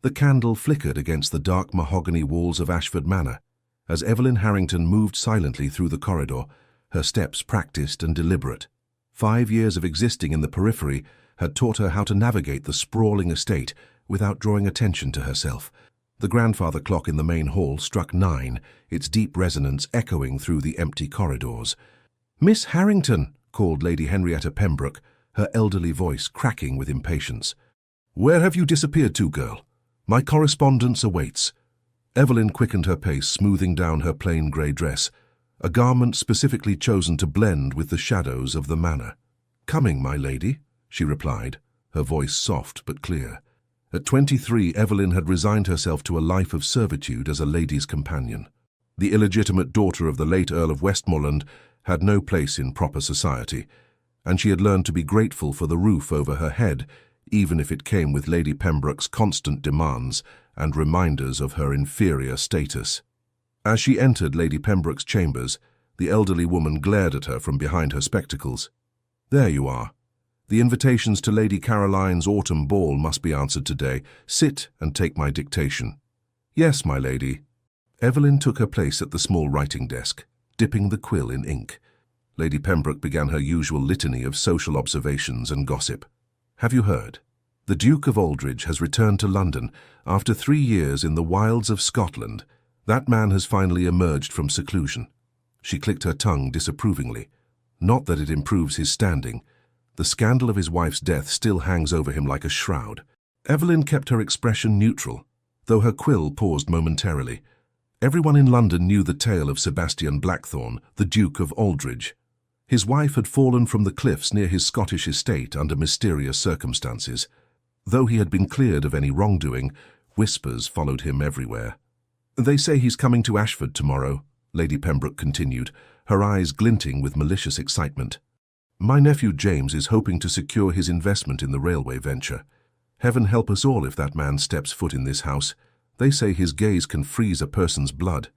The candle flickered against the dark mahogany walls of Ashford Manor. As Evelyn Harrington moved silently through the corridor, her steps practiced and deliberate. 5 years of existing in the periphery had taught her how to navigate the sprawling estate without drawing attention to herself. The grandfather clock in the main hall struck 9, its deep resonance echoing through the empty corridors. "Miss Harrington," called Lady Henrietta Pembroke, her elderly voice cracking with impatience. "Where have you disappeared to, girl? My correspondence awaits." Evelyn quickened her pace, smoothing down her plain grey dress, a garment specifically chosen to blend with the shadows of the manor. "Coming, my lady," she replied, her voice soft but clear. At 23, Evelyn had resigned herself to a life of servitude as a lady's companion. The illegitimate daughter of the late Earl of Westmoreland had no place in proper society, and she had learned to be grateful for the roof over her head, even if it came with Lady Pembroke's constant demands and reminders of her inferior status. As she entered Lady Pembroke's chambers, the elderly woman glared at her from behind her spectacles. "There you are. The invitations to Lady Caroline's autumn ball must be answered today. Sit and take my dictation." "Yes, my lady." Evelyn took her place at the small writing desk, dipping the quill in ink. Lady Pembroke began her usual litany of social observations and gossip. "Have you heard? The Duke of Aldridge has returned to London after 3 years in the wilds of Scotland. That man has finally emerged from seclusion." She clicked her tongue disapprovingly. "Not that it improves his standing. The scandal of his wife's death still hangs over him like a shroud." Evelyn kept her expression neutral, though her quill paused momentarily. Everyone in London knew the tale of Sebastian Blackthorne, the Duke of Aldridge. His wife had fallen from the cliffs near his Scottish estate under mysterious circumstances. Though he had been cleared of any wrongdoing, whispers followed him everywhere. "They say he's coming to Ashford tomorrow," Lady Pembroke continued, her eyes glinting with malicious excitement. "My nephew James is hoping to secure his investment in the railway venture. Heaven help us all if that man steps foot in this house. They say his gaze can freeze a person's blood."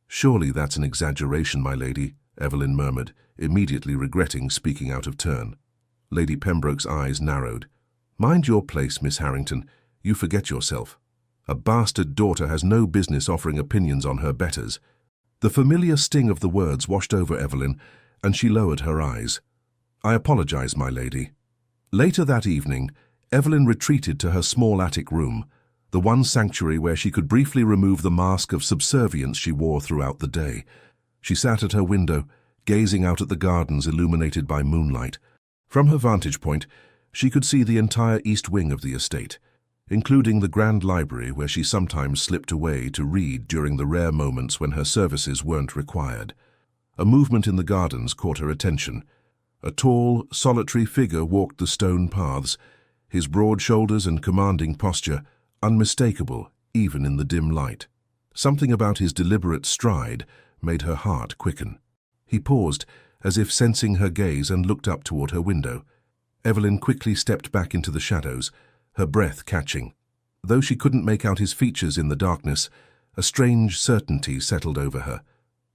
"Surely that's an exaggeration, my lady," Evelyn murmured, immediately regretting speaking out of turn. Lady Pembroke's eyes narrowed. "Mind your place, Miss Harrington. You forget yourself. A bastard daughter has no business offering opinions on her betters." The familiar sting of the words washed over Evelyn, and she lowered her eyes. "I apologize, my lady." Later that evening, Evelyn retreated to her small attic room, the one sanctuary where she could briefly remove the mask of subservience she wore throughout the day. She sat at her window, gazing out at the gardens illuminated by moonlight. From her vantage point, she could see the entire east wing of the estate, including the grand library where she sometimes slipped away to read during the rare moments when her services weren't required. A movement in the gardens caught her attention. A tall, solitary figure walked the stone paths, his broad shoulders and commanding posture unmistakable even in the dim light. Something about his deliberate stride made her heart quicken. He paused, as if sensing her gaze, and looked up toward her window. Evelyn quickly stepped back into the shadows, her breath catching. Though she couldn't make out his features in the darkness, a strange certainty settled over her.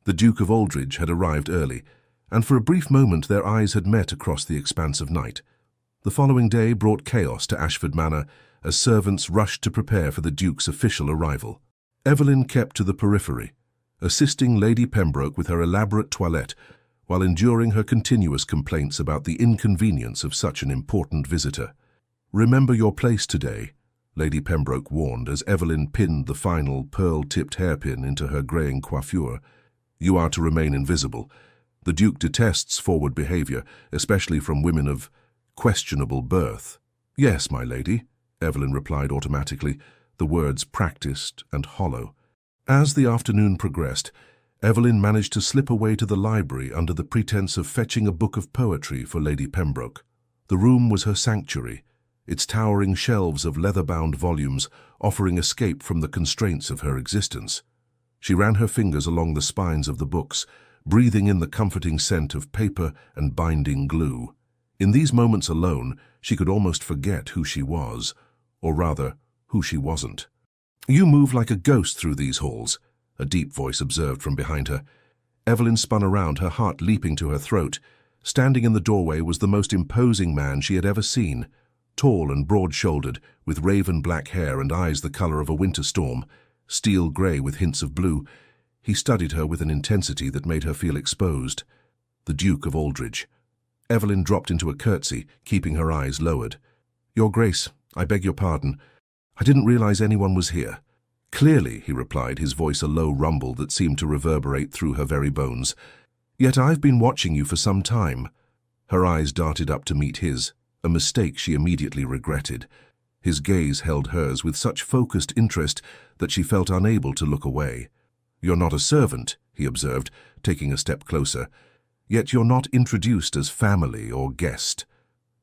The Duke of Aldridge had arrived early, and for a brief moment their eyes had met across the expanse of night. The following day brought chaos to Ashford Manor as servants rushed to prepare for the Duke's official arrival. Evelyn kept to the periphery, assisting Lady Pembroke with her elaborate toilette while enduring her continuous complaints about the inconvenience of such an important visitor. "Remember your place today," Lady Pembroke warned as Evelyn pinned the final pearl-tipped hairpin into her greying coiffure. "You are to remain invisible. The Duke detests forward behaviour, especially from women of questionable birth." "Yes, my lady," Evelyn replied automatically, the words practiced and hollow. As the afternoon progressed, Evelyn managed to slip away to the library under the pretense of fetching a book of poetry for Lady Pembroke. The room was her sanctuary, its towering shelves of leather-bound volumes offering escape from the constraints of her existence. She ran her fingers along the spines of the books, breathing in the comforting scent of paper and binding glue. In these moments alone, she could almost forget who she was, or rather, who she wasn't. "You move like a ghost through these halls," a deep voice observed from behind her. Evelyn spun around, her heart leaping to her throat. Standing in the doorway was the most imposing man she had ever seen, Tall and broad-shouldered, with raven black hair and eyes the color of a winter storm, steel grey with hints of blue, he studied her with an intensity that made her feel exposed. The Duke of Aldridge. Evelyn dropped into a curtsy, keeping her eyes lowered. "Your Grace, I beg your pardon. I didn't realize anyone was here." "Clearly," he replied, his voice a low rumble that seemed to reverberate through her very bones. "Yet I've been watching you for some time." Her eyes darted up to meet his, a mistake she immediately regretted. His gaze held hers with such focused interest that she felt unable to look away. "You're not a servant," he observed, taking a step closer. "Yet you're not introduced as family or guest.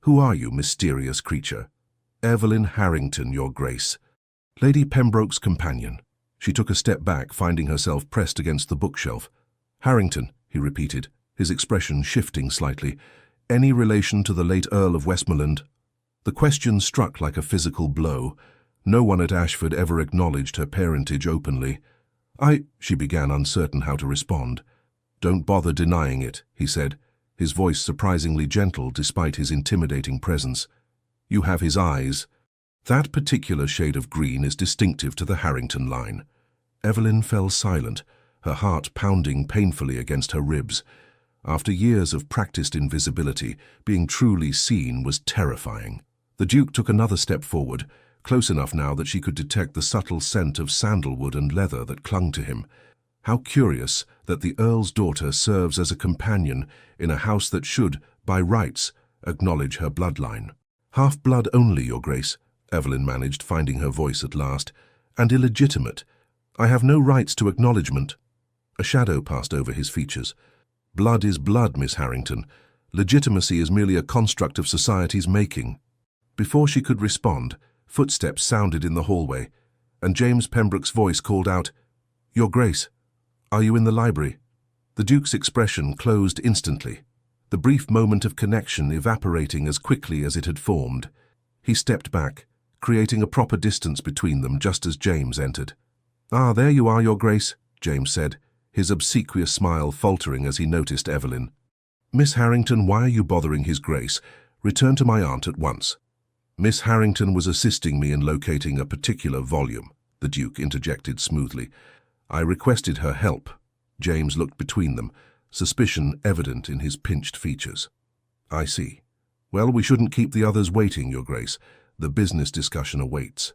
Who are you, mysterious creature?" "Evelyn Harrington, Your Grace. Lady Pembroke's companion." She took a step back, finding herself pressed against the bookshelf. "Harrington," he repeated, his expression shifting slightly. "Any relation to the late Earl of Westmoreland?" The question struck like a physical blow. No one at Ashford ever acknowledged her parentage openly. She began, uncertain how to respond. "Don't bother denying it," he said, his voice surprisingly gentle despite his intimidating presence. "You have his eyes. That particular shade of green is distinctive to the Harrington line." Evelyn fell silent, her heart pounding painfully against her ribs. After years of practiced invisibility, being truly seen was terrifying. The Duke took another step forward, close enough now that she could detect the subtle scent of sandalwood and leather that clung to him. How curious that the Earl's daughter serves as a companion in a house that should, by rights, acknowledge her bloodline. "Half-blood only, Your Grace," Evelyn managed, finding her voice at last, "and illegitimate. I have no rights to acknowledgement." A shadow passed over his features. "Blood is blood, Miss Harrington. Legitimacy is merely a construct of society's making." Before she could respond, footsteps sounded in the hallway, and James Pembroke's voice called out, "Your Grace, are you in the library?" The Duke's expression closed instantly, the brief moment of connection evaporating as quickly as it had formed. He stepped back, creating a proper distance between them just as James entered. "Ah, there you are, Your Grace," James said, his obsequious smile faltering as he noticed Evelyn. "Miss Harrington, why are you bothering His Grace? Return to my aunt at once." "Miss Harrington was assisting me in locating a particular volume," the Duke interjected smoothly. "I requested her help." James looked between them, suspicion evident in his pinched features. "I see. Well, we shouldn't keep the others waiting, Your Grace. The business discussion awaits."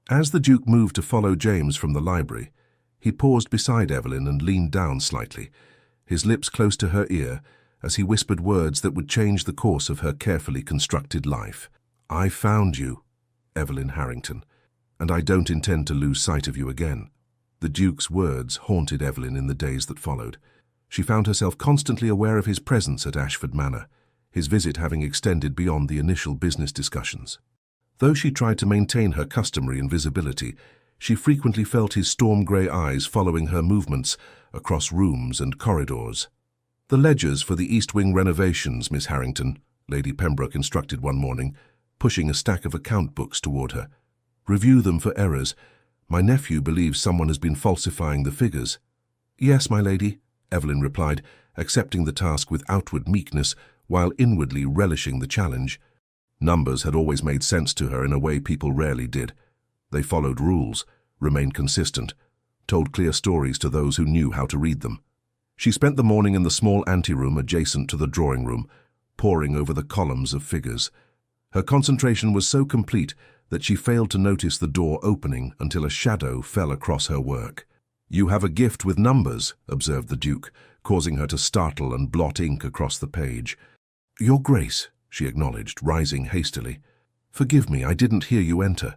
As the Duke moved to follow James from the library, he paused beside Evelyn and leaned down slightly, his lips close to her ear as he whispered words that would change the course of her carefully constructed life. "I found you, Evelyn Harrington, and I don't intend to lose sight of you again." The Duke's words haunted Evelyn in the days that followed. She found herself constantly aware of his presence at Ashford Manor, his visit having extended beyond the initial business discussions. Though she tried to maintain her customary invisibility, she frequently felt his storm-grey eyes following her movements across rooms and corridors. "The ledgers for the East Wing renovations, Miss Harrington," Lady Pembroke instructed one morning, pushing a stack of account books toward her. "Review them for errors. My nephew believes someone has been falsifying the figures." "Yes, my lady," Evelyn replied, accepting the task with outward meekness while inwardly relishing the challenge. Numbers had always made sense to her in a way people rarely did. They followed rules, remained consistent, told clear stories to those who knew how to read them. She spent the morning in the small anteroom adjacent to the drawing room, poring over the columns of figures. Her concentration was so complete that she failed to notice the door opening until a shadow fell across her work. "You have a gift with numbers," observed the Duke, causing her to startle and blot ink across the page. "Your Grace," she acknowledged, rising hastily. "Forgive me, I didn't hear you enter."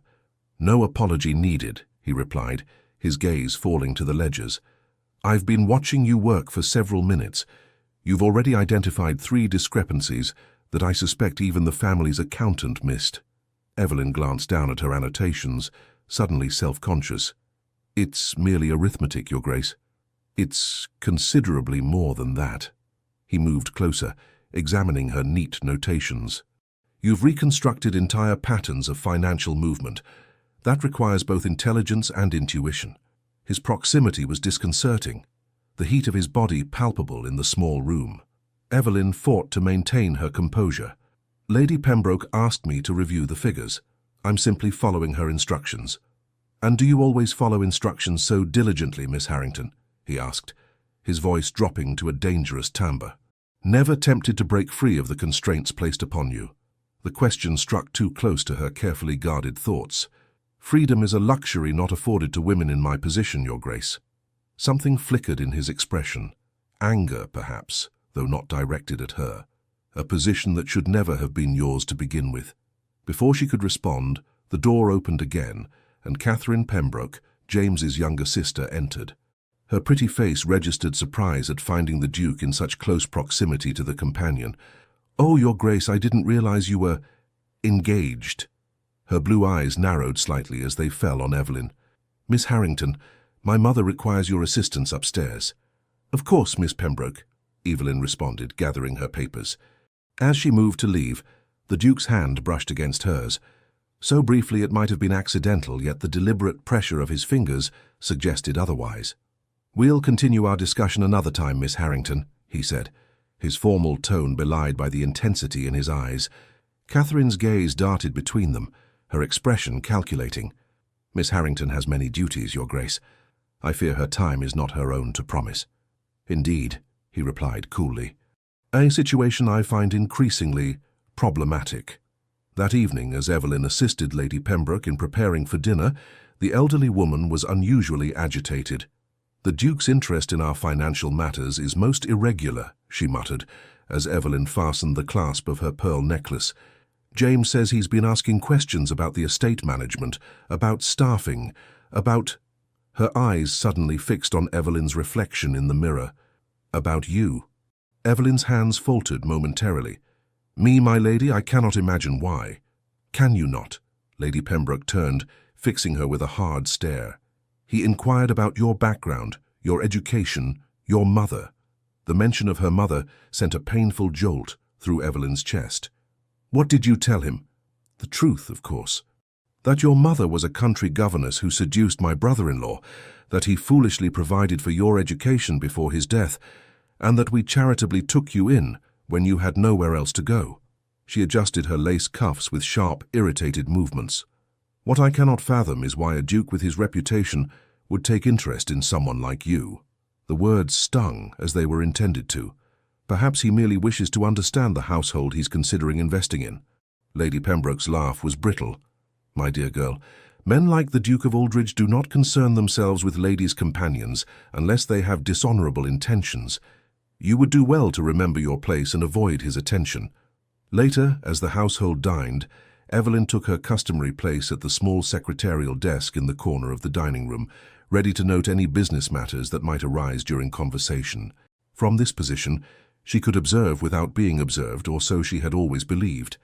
"No apology needed," he replied, his gaze falling to the ledgers. "I've been watching you work for several minutes. You've already identified 3 discrepancies that I suspect even the family's accountant missed." Evelyn glanced down at her annotations, suddenly self-conscious. "It's merely arithmetic, Your Grace." "It's considerably more than that." He moved closer, examining her neat notations. "You've reconstructed entire patterns of financial movement. That requires both intelligence and intuition." His proximity was disconcerting, the heat of his body palpable in the small room. Evelyn fought to maintain her composure. Lady Pembroke asked me to review the figures. I'm simply following her instructions. And do you always follow instructions so diligently, Miss Harrington? He asked, his voice dropping to a dangerous timbre. Never tempted to break free of the constraints placed upon you. The question struck too close to her carefully guarded thoughts. Freedom is a luxury not afforded to women in my position, Your Grace. Something flickered in his expression. Anger, perhaps, though not directed at her. A position that should never have been yours to begin with. Before she could respond, the door opened again, and Catherine Pembroke, James's younger sister, entered. Her pretty face registered surprise at finding the Duke in such close proximity to the companion. "Oh, Your Grace, I didn't realize you were engaged." Her blue eyes narrowed slightly as they fell on Evelyn. "Miss Harrington, my mother requires your assistance upstairs." "Of course, Miss Pembroke," Evelyn responded, gathering her papers. As she moved to leave, the Duke's hand brushed against hers. So briefly it might have been accidental, yet the deliberate pressure of his fingers suggested otherwise. "We'll continue our discussion another time, Miss Harrington," he said, his formal tone belied by the intensity in his eyes. Catherine's gaze darted between them, her expression calculating. "Miss Harrington has many duties, Your Grace. I fear her time is not her own to promise." "Indeed," he replied coolly. "A situation I find increasingly problematic." That evening, as Evelyn assisted Lady Pembroke in preparing for dinner, the elderly woman was unusually agitated. "The Duke's interest in our financial matters is most irregular," she muttered, as Evelyn fastened the clasp of her pearl necklace. "James says he's been asking questions about the estate management, about staffing, about—" Her eyes suddenly fixed on Evelyn's reflection in the mirror. "About you." Evelyn's hands faltered momentarily. "Me, my lady, I cannot imagine why." "Can you not?" Lady Pembroke turned, fixing her with a hard stare. "He inquired about your background, your education, your mother." The mention of her mother sent a painful jolt through Evelyn's chest. "What did you tell him?" "The truth, of course. That your mother was a country governess who seduced my brother-in-law, that he foolishly provided for your education before his death, and that we charitably took you in when you had nowhere else to go." She adjusted her lace cuffs with sharp, irritated movements. "What I cannot fathom is why a duke with his reputation would take interest in someone like you." The words stung as they were intended to. Perhaps he merely wishes to understand the household he's considering investing in. Lady Pembroke's laugh was brittle. "My dear girl, men like the Duke of Aldridge do not concern themselves with ladies' companions unless they have dishonorable intentions. You would do well to remember your place and avoid his attention." Later, as the household dined, Evelyn took her customary place at the small secretarial desk in the corner of the dining room, ready to note any business matters that might arise during conversation. From this position, she could observe without being observed, or so she had always believed.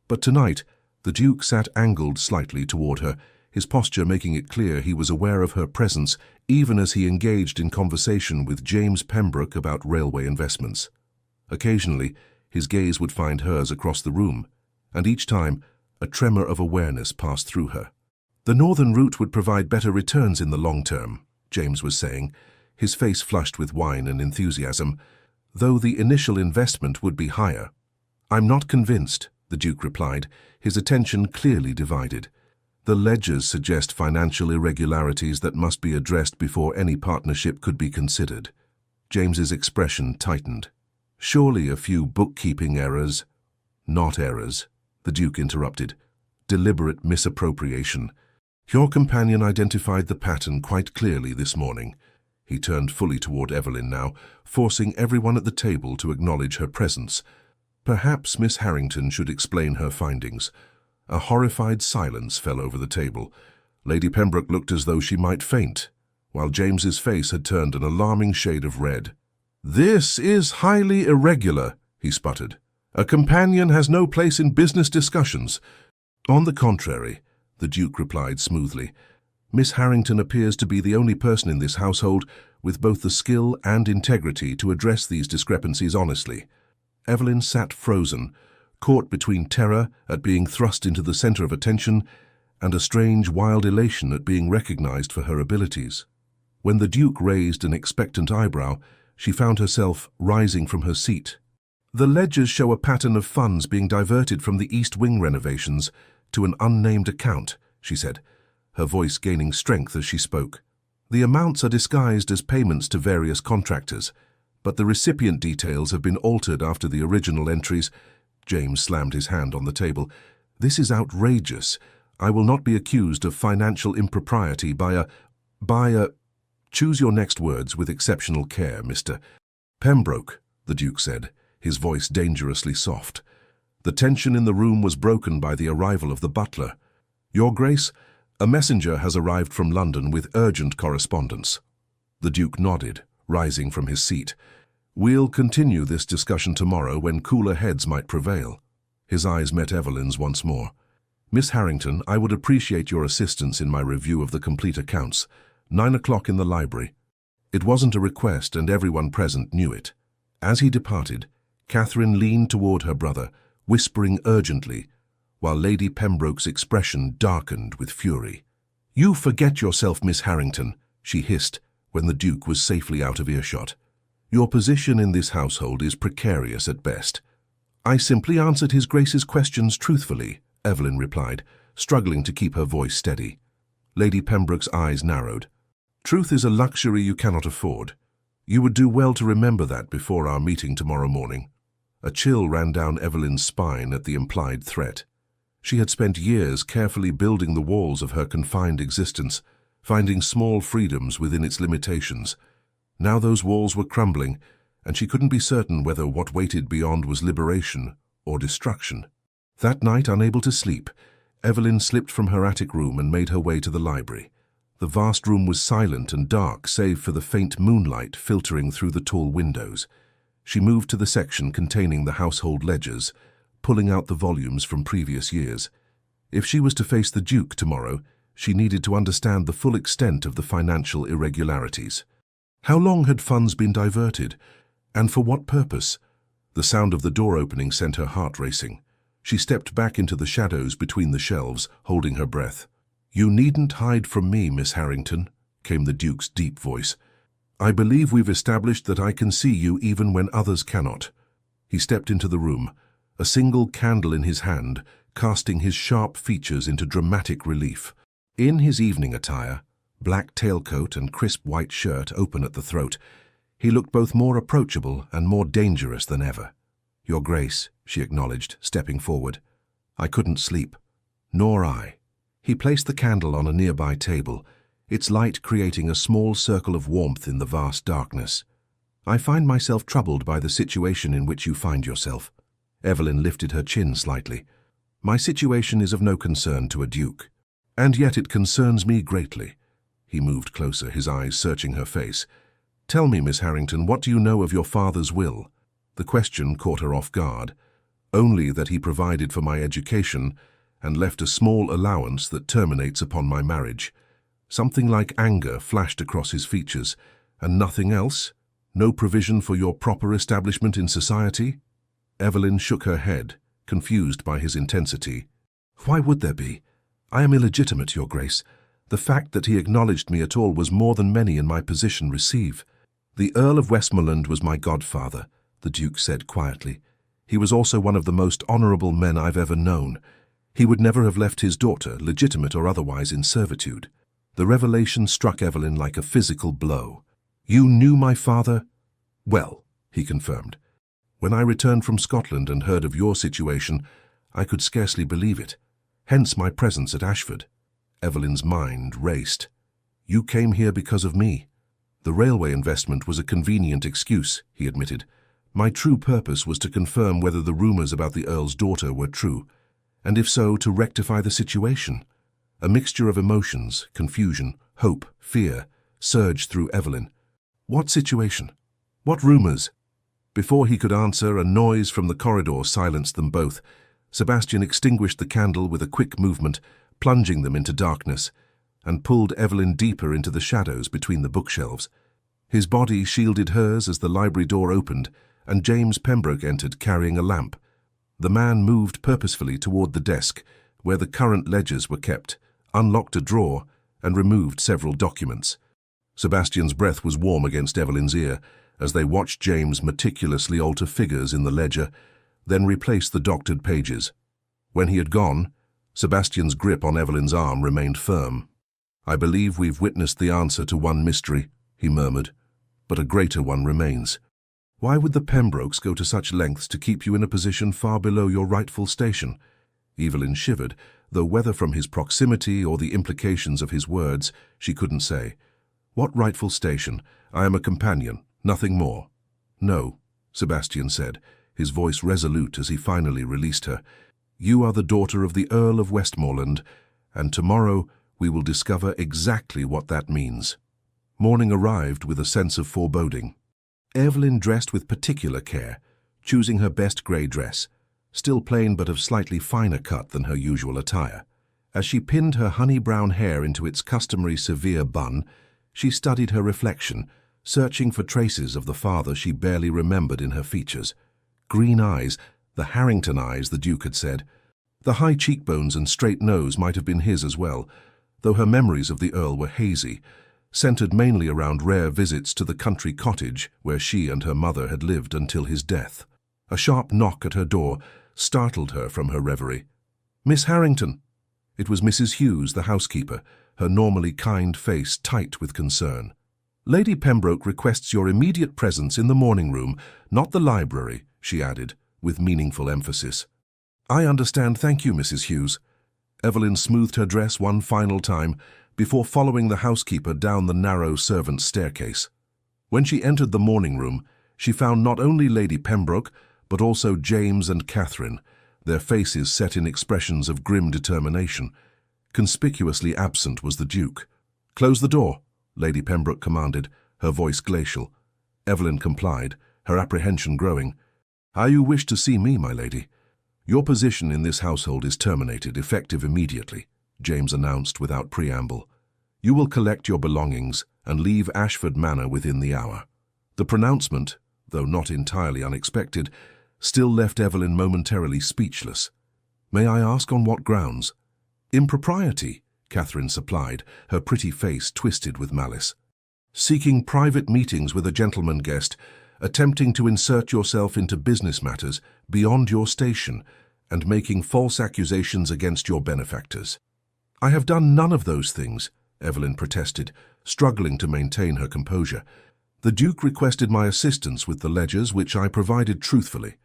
But tonight, the Duke sat angled slightly toward her, his posture making it clear he was aware of her presence even as he engaged in conversation with James Pembroke about railway investments. Occasionally, his gaze would find hers across the room, and each time, a tremor of awareness passed through her. "The northern route would provide better returns in the long term," James was saying, his face flushed with wine and enthusiasm, "though the initial investment would be higher." "I'm not convinced," the Duke replied, his attention clearly divided. "The ledgers suggest financial irregularities that must be addressed before any partnership could be considered." James's expression tightened. "Surely a few bookkeeping errors—" "Not errors," the Duke interrupted. "Deliberate misappropriation. Your companion identified the pattern quite clearly this morning." He turned fully toward Evelyn now, forcing everyone at the table to acknowledge her presence. Perhaps Miss Harrington should explain her findings. A horrified silence fell over the table. Lady Pembroke looked as though she might faint, while James's face had turned an alarming shade of red. "This is highly irregular," he sputtered. "A companion has no place in business discussions." "On the contrary," the Duke replied smoothly, "Miss Harrington appears to be the only person in this household with both the skill and integrity to address these discrepancies honestly." Evelyn sat frozen, caught between terror at being thrust into the center of attention and a strange, wild elation at being recognized for her abilities. When the Duke raised an expectant eyebrow, she found herself rising from her seat. The ledgers show a pattern of funds being diverted from the East Wing renovations to an unnamed account, she said, her voice gaining strength as she spoke. The amounts are disguised as payments to various contractors, but the recipient details have been altered after the original entries. James slammed his hand on the table. This is outrageous. I will not be accused of financial impropriety by a... Choose your next words with exceptional care, Mr. Pembroke, the Duke said, his voice dangerously soft. The tension in the room was broken by the arrival of the butler. Your Grace, a messenger has arrived from London with urgent correspondence. The Duke nodded, rising from his seat. We'll continue this discussion tomorrow when cooler heads might prevail. His eyes met Evelyn's once more. Miss Harrington, I would appreciate your assistance in my review of the complete accounts. 9 o'clock in the library. It wasn't a request, and everyone present knew it. As he departed, Catherine leaned toward her brother, whispering urgently, while Lady Pembroke's expression darkened with fury. You forget yourself, Miss Harrington, she hissed when the Duke was safely out of earshot. Your position in this household is precarious at best. I simply answered His Grace's questions truthfully, Evelyn replied, struggling to keep her voice steady. Lady Pembroke's eyes narrowed. Truth is a luxury you cannot afford. You would do well to remember that before our meeting tomorrow morning. A chill ran down Evelyn's spine at the implied threat. She had spent years carefully building the walls of her confined existence, finding small freedoms within its limitations. Now those walls were crumbling, and she couldn't be certain whether what waited beyond was liberation or destruction. That night, unable to sleep, Evelyn slipped from her attic room and made her way to the library. The vast room was silent and dark, save for the faint moonlight filtering through the tall windows. She moved to the section containing the household ledgers, pulling out the volumes from previous years. If she was to face the Duke tomorrow, she needed to understand the full extent of the financial irregularities. How long had funds been diverted, and for what purpose? The sound of the door opening sent her heart racing. She stepped back into the shadows between the shelves, holding her breath. You needn't hide from me, Miss Harrington, came the Duke's deep voice. I believe we've established that I can see you even when others cannot. He stepped into the room, a single candle in his hand, casting his sharp features into dramatic relief. In his evening attire, black tailcoat and crisp white shirt open at the throat, he looked both more approachable and more dangerous than ever. Your Grace, she acknowledged, stepping forward. I couldn't sleep. Nor I. He placed the candle on a nearby table, its light creating a small circle of warmth in the vast darkness. I find myself troubled by the situation in which you find yourself. Evelyn lifted her chin slightly. My situation is of no concern to a duke, and yet it concerns me greatly. He moved closer, his eyes searching her face. Tell me, Miss Harrington, what do you know of your father's will? The question caught her off guard. Only that he provided for my education and left a small allowance that terminates upon my marriage. Something like anger flashed across his features. And nothing else? No provision for your proper establishment in society? Evelyn shook her head, confused by his intensity. Why would there be? I am illegitimate, Your Grace. The fact that he acknowledged me at all was more than many in my position receive. The Earl of Westmoreland was my godfather, the Duke said quietly. He was also one of the most honourable men I've ever known. He would never have left his daughter, legitimate or otherwise, in servitude. The revelation struck Evelyn like a physical blow. You knew my father? Well, he confirmed. When I returned from Scotland and heard of your situation, I could scarcely believe it. Hence my presence at Ashford. Evelyn's mind raced. You came here because of me. The railway investment was a convenient excuse, he admitted. My true purpose was to confirm whether the rumours about the Earl's daughter were true, and if so, to rectify the situation. A mixture of emotions, confusion, hope, fear, surged through Evelyn. What situation? What rumours? Before he could answer, a noise from the corridor silenced them both. Sebastian extinguished the candle with a quick movement, plunging them into darkness, and pulled Evelyn deeper into the shadows between the bookshelves. His body shielded hers as the library door opened, and James Pembroke entered carrying a lamp. The man moved purposefully toward the desk, where the current ledgers were kept, unlocked a drawer, and removed several documents. Sebastian's breath was warm against Evelyn's ear, as they watched James meticulously alter figures in the ledger, then replace the doctored pages. When he had gone, Sebastian's grip on Evelyn's arm remained firm. "I believe we've witnessed the answer to one mystery," he murmured, "but a greater one remains. Why would the Pembrokes go to such lengths to keep you in a position far below your rightful station?" Evelyn shivered, though whether from his proximity or the implications of his words, she couldn't say. "What rightful station? I am a companion, nothing more." "No," Sebastian said, his voice resolute as he finally released her. "You are the daughter of the Earl of Westmoreland, and tomorrow we will discover exactly what that means." Morning arrived with a sense of foreboding. Evelyn dressed with particular care, choosing her best grey dress, still plain but of slightly finer cut than her usual attire. As she pinned her honey-brown hair into its customary severe bun, she studied her reflection, searching for traces of the father she barely remembered in her features. Green eyes, the Harrington eyes, the Duke had said. The high cheekbones and straight nose might have been his as well, though her memories of the Earl were hazy, centered mainly around rare visits to the country cottage where she and her mother had lived until his death. A sharp knock at her door startled her from her reverie. "Miss Harrington!" It was Mrs. Hughes, the housekeeper, her normally kind face tight with concern. "Lady Pembroke requests your immediate presence in the morning room, not the library," she added, with meaningful emphasis. "I understand, thank you, Mrs. Hughes." Evelyn smoothed her dress one final time before following the housekeeper down the narrow servants' staircase. When she entered the morning room, she found not only Lady Pembroke, but also James and Catherine, their faces set in expressions of grim determination. Conspicuously absent was the Duke. "Close the door," Lady Pembroke commanded, her voice glacial. Evelyn complied, her apprehension growing. "How you wish to see me, my lady?" "Your position in this household is terminated, effective immediately," James announced without preamble. "You will collect your belongings and leave Ashford Manor within the hour." The pronouncement, though not entirely unexpected, still left Evelyn momentarily speechless. "May I ask on what grounds?" "Impropriety," Catherine supplied, her pretty face twisted with malice. "Seeking private meetings with a gentleman guest, attempting to insert yourself into business matters beyond your station, and making false accusations against your benefactors." "I have done none of those things," Evelyn protested, struggling to maintain her composure. "The Duke requested my assistance with the ledgers, which I provided truthfully."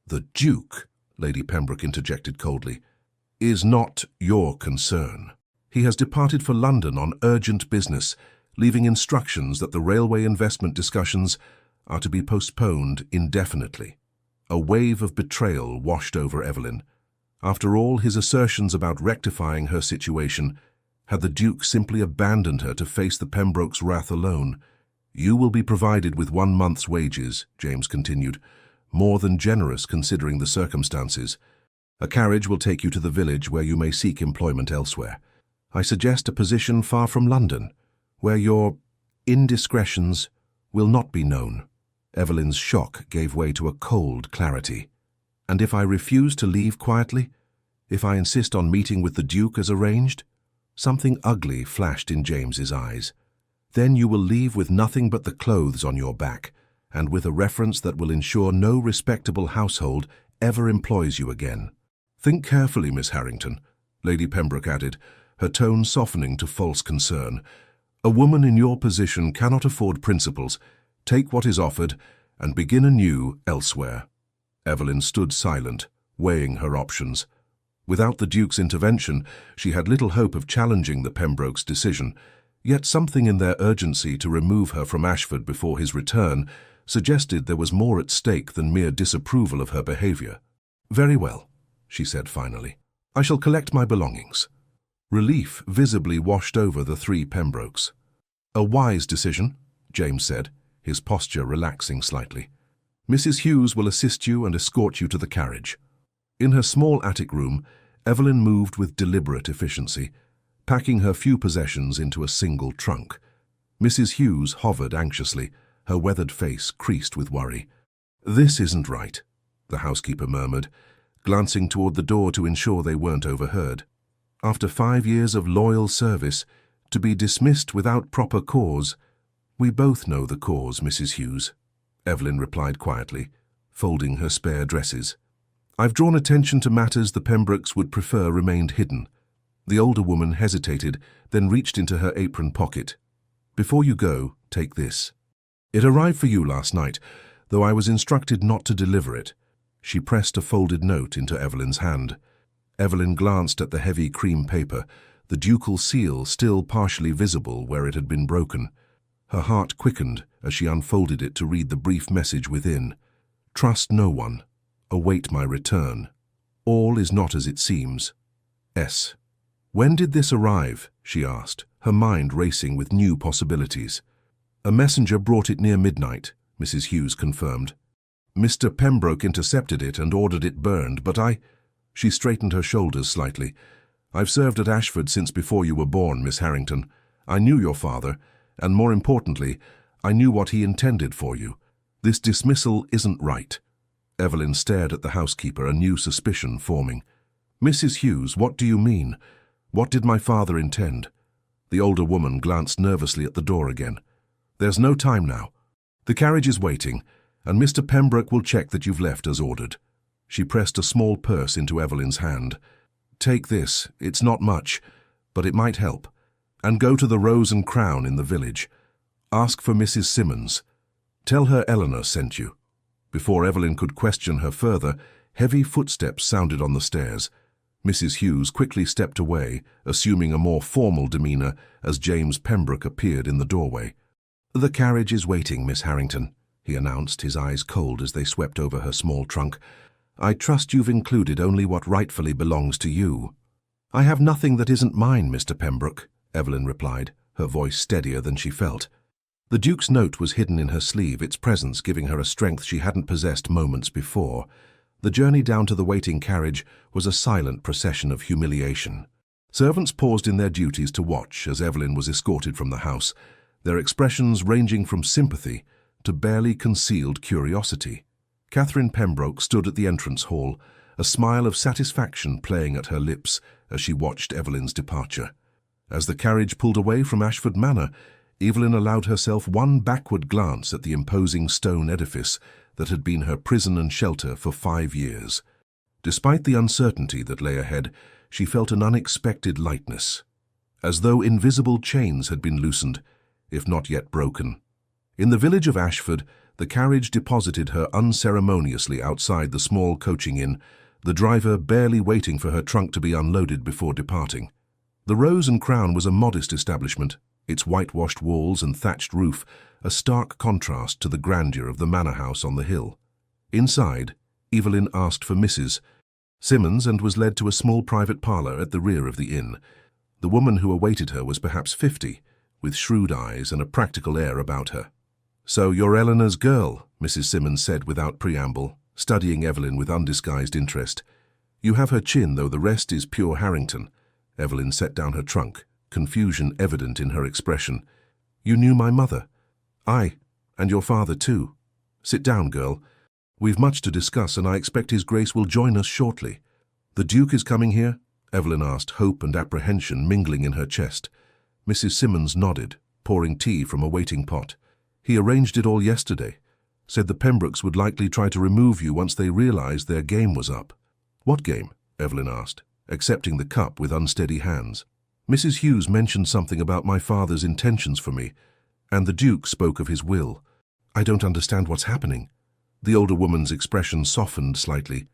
"The Duke," Lady Pembroke interjected coldly, "is not your concern. He has departed for London on urgent business, leaving instructions that the railway investment discussions are to be postponed indefinitely." A wave of betrayal washed over Evelyn. After all his assertions about rectifying her situation, had the Duke simply abandoned her to face the Pembrokes' wrath alone? "You will be provided with 1 month's wages," James continued, "more than generous considering the circumstances. A carriage will take you to the village where you may seek employment elsewhere. I suggest a position far from London, where your indiscretions will not be known." Evelyn's shock gave way to a cold clarity. "And if I refuse to leave quietly? If I insist on meeting with the Duke as arranged?" Something ugly flashed in James's eyes. "Then you will leave with nothing but the clothes on your back, and with a reference that will ensure no respectable household ever employs you again." "Think carefully, Miss Harrington," Lady Pembroke added, her tone softening to false concern. "A woman in your position cannot afford principles. Take what is offered and begin anew elsewhere." Evelyn stood silent, weighing her options. Without the Duke's intervention, she had little hope of challenging the Pembrokes' decision, yet something in their urgency to remove her from Ashford before his return suggested there was more at stake than mere disapproval of her behavior. "Very well," she said finally. "I shall collect my belongings." Relief visibly washed over the 3 Pembrokes. "A wise decision," James said, his posture relaxing slightly. "Mrs. Hughes will assist you and escort you to the carriage." In her small attic room, Evelyn moved with deliberate efficiency, packing her few possessions into a single trunk. Mrs. Hughes hovered anxiously, her weathered face creased with worry. "This isn't right," the housekeeper murmured, glancing toward the door to ensure they weren't overheard. "After 5 years of loyal service, to be dismissed without proper cause. We both know the cause, Mrs. Hughes." Evelyn replied quietly, folding her spare dresses. "I've drawn attention to matters the Pembrokes would prefer remained hidden." The older woman hesitated, then reached into her apron pocket. "Before you go, take this. It arrived for you last night, though I was instructed not to deliver it." She pressed a folded note into Evelyn's hand. Evelyn glanced at the heavy cream paper, the ducal seal still partially visible where it had been broken. Her heart quickened as she unfolded it to read the brief message within. "Trust no one. Await my return. All is not as it seems. S." "When did this arrive?" she asked, her mind racing with new possibilities. "A messenger brought it near midnight," Mrs. Hughes confirmed. "Mr. Pembroke intercepted it and ordered it burned, but She straightened her shoulders slightly. "I've served at Ashford since before you were born, Miss Harrington. I knew your father, and more importantly, I knew what he intended for you. This dismissal isn't right." Evelyn stared at the housekeeper, a new suspicion forming. "Mrs. Hughes, what do you mean? What did my father intend?" The older woman glanced nervously at the door again. "There's no time now. The carriage is waiting, and Mr. Pembroke will check that you've left as ordered." She pressed a small purse into Evelyn's hand. "Take this. It's not much, but it might help. And go to the Rose and Crown in the village. Ask for Mrs. Simmons. Tell her Eleanor sent you." Before Evelyn could question her further, heavy footsteps sounded on the stairs. Mrs. Hughes quickly stepped away, assuming a more formal demeanor as James Pembroke appeared in the doorway. "The carriage is waiting, Miss Harrington," he announced, his eyes cold as they swept over her small trunk. "I trust you've included only what rightfully belongs to you." "I have nothing that isn't mine, Mr. Pembroke," Evelyn replied, her voice steadier than she felt. The Duke's note was hidden in her sleeve, its presence giving her a strength she hadn't possessed moments before. The journey down to the waiting carriage was a silent procession of humiliation. Servants paused in their duties to watch as Evelyn was escorted from the house, their expressions ranging from sympathy to barely concealed curiosity. Catherine Pembroke stood at the entrance hall, a smile of satisfaction playing at her lips as she watched Evelyn's departure. As the carriage pulled away from Ashford Manor, Evelyn allowed herself one backward glance at the imposing stone edifice that had been her prison and shelter for 5 years. Despite the uncertainty that lay ahead, she felt an unexpected lightness, as though invisible chains had been loosened, if not yet broken. In the village of Ashford, the carriage deposited her unceremoniously outside the small coaching inn, the driver barely waiting for her trunk to be unloaded before departing. The Rose and Crown was a modest establishment, its whitewashed walls and thatched roof a stark contrast to the grandeur of the manor house on the hill. Inside, Evelyn asked for Mrs. Simmons and was led to a small private parlour at the rear of the inn. The woman who awaited her was perhaps 50, with shrewd eyes and a practical air about her. "So you're Eleanor's girl," Mrs. Simmons said without preamble, studying Evelyn with undisguised interest. "You have her chin, though the rest is pure Harrington." Evelyn set down her trunk, confusion evident in her expression. "You knew my mother?" "Aye, and your father too. Sit down, girl. We've much to discuss, and I expect His Grace will join us shortly." "The Duke is coming here?" Evelyn asked, hope and apprehension mingling in her chest. Mrs. Simmons nodded, pouring tea from a waiting pot. "He arranged it all yesterday. Said the Pembrokes would likely try to remove you once they realized their game was up." "What game?" Evelyn asked, accepting the cup with unsteady hands. "Mrs. Hughes mentioned something about my father's intentions for me, and the Duke spoke of his will. I don't understand what's happening." The older woman's expression softened slightly.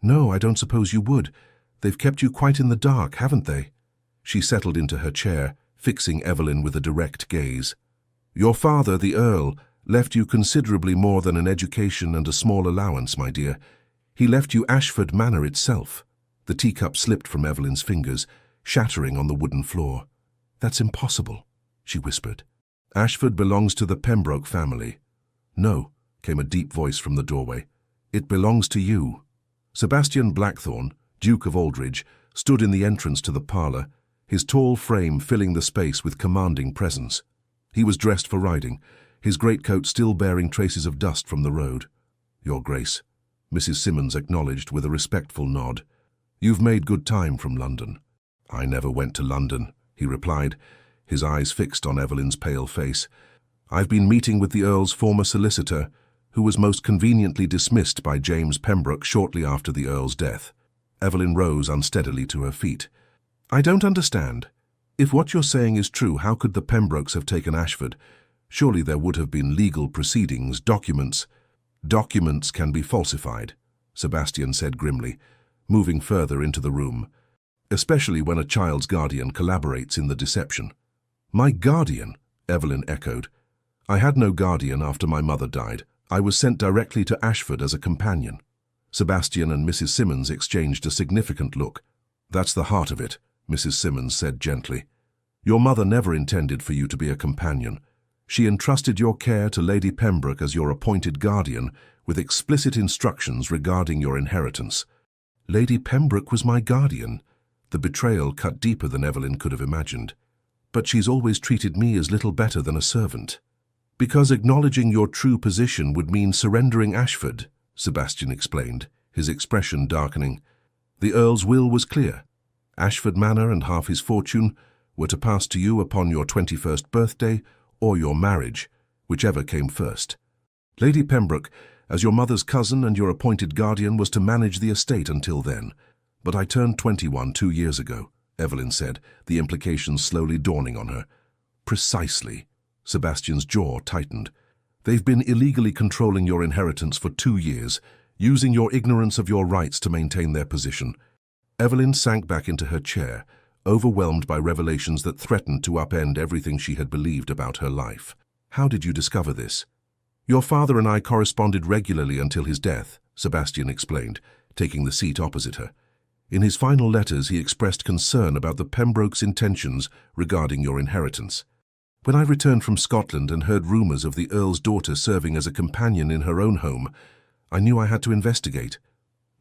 "No, I don't suppose you would. They've kept you quite in the dark, haven't they?" She settled into her chair, fixing Evelyn with a direct gaze. "Your father, the Earl, left you considerably more than an education and a small allowance, my dear. He left you Ashford Manor itself." The teacup slipped from Evelyn's fingers, shattering on the wooden floor. "That's impossible," she whispered. "Ashford belongs to the Pembroke family." "No," came a deep voice from the doorway. "It belongs to you." Sebastian Blackthorne, Duke of Aldridge, stood in the entrance to the parlour, his tall frame filling the space with commanding presence. He was dressed for riding, his greatcoat still bearing traces of dust from the road. "Your Grace," Mrs. Simmons acknowledged with a respectful nod. "You've made good time from London." "I never went to London," he replied, his eyes fixed on Evelyn's pale face. "I've been meeting with the Earl's former solicitor, who was most conveniently dismissed by James Pembroke shortly after the Earl's death. Evelyn rose unsteadily to her feet. "I don't understand. If what you're saying is true, how could the Pembrokes have taken Ashford? Surely there would have been legal proceedings, documents." "Documents can be falsified," Sebastian said grimly, moving further into the room, "especially when a child's guardian collaborates in the deception." "My guardian?" Evelyn echoed. "I had no guardian after my mother died. I was sent directly to Ashford as a companion." Sebastian and Mrs. Simmons exchanged a significant look. "That's the heart of it," Mrs. Simmons said gently. "Your mother never intended for you to be a companion. She entrusted your care to Lady Pembroke as your appointed guardian, with explicit instructions regarding your inheritance." "Lady Pembroke was my guardian." The betrayal cut deeper than Evelyn could have imagined. "But she's always treated me as little better than a servant." "Because acknowledging your true position would mean surrendering Ashford," Sebastian explained, his expression darkening. "The Earl's will was clear. Ashford Manor and half his fortune were to pass to you upon your 21st birthday or your marriage, whichever came first. Lady Pembroke, as your mother's cousin and your appointed guardian, was to manage the estate until then. But I turned 21 2 years ago," Evelyn said, the implications slowly dawning on her. "Precisely." Sebastian's jaw tightened. "They've been illegally controlling your inheritance for 2 years, using your ignorance of your rights to maintain their position." Evelyn sank back into her chair, overwhelmed by revelations that threatened to upend everything she had believed about her life. "How did you discover this?" "Your father and I corresponded regularly until his death," Sebastian explained, taking the seat opposite her. "In his final letters, he expressed concern about the Pembrokes' intentions regarding your inheritance. When I returned from Scotland and heard rumours of the Earl's daughter serving as a companion in her own home, I knew I had to investigate."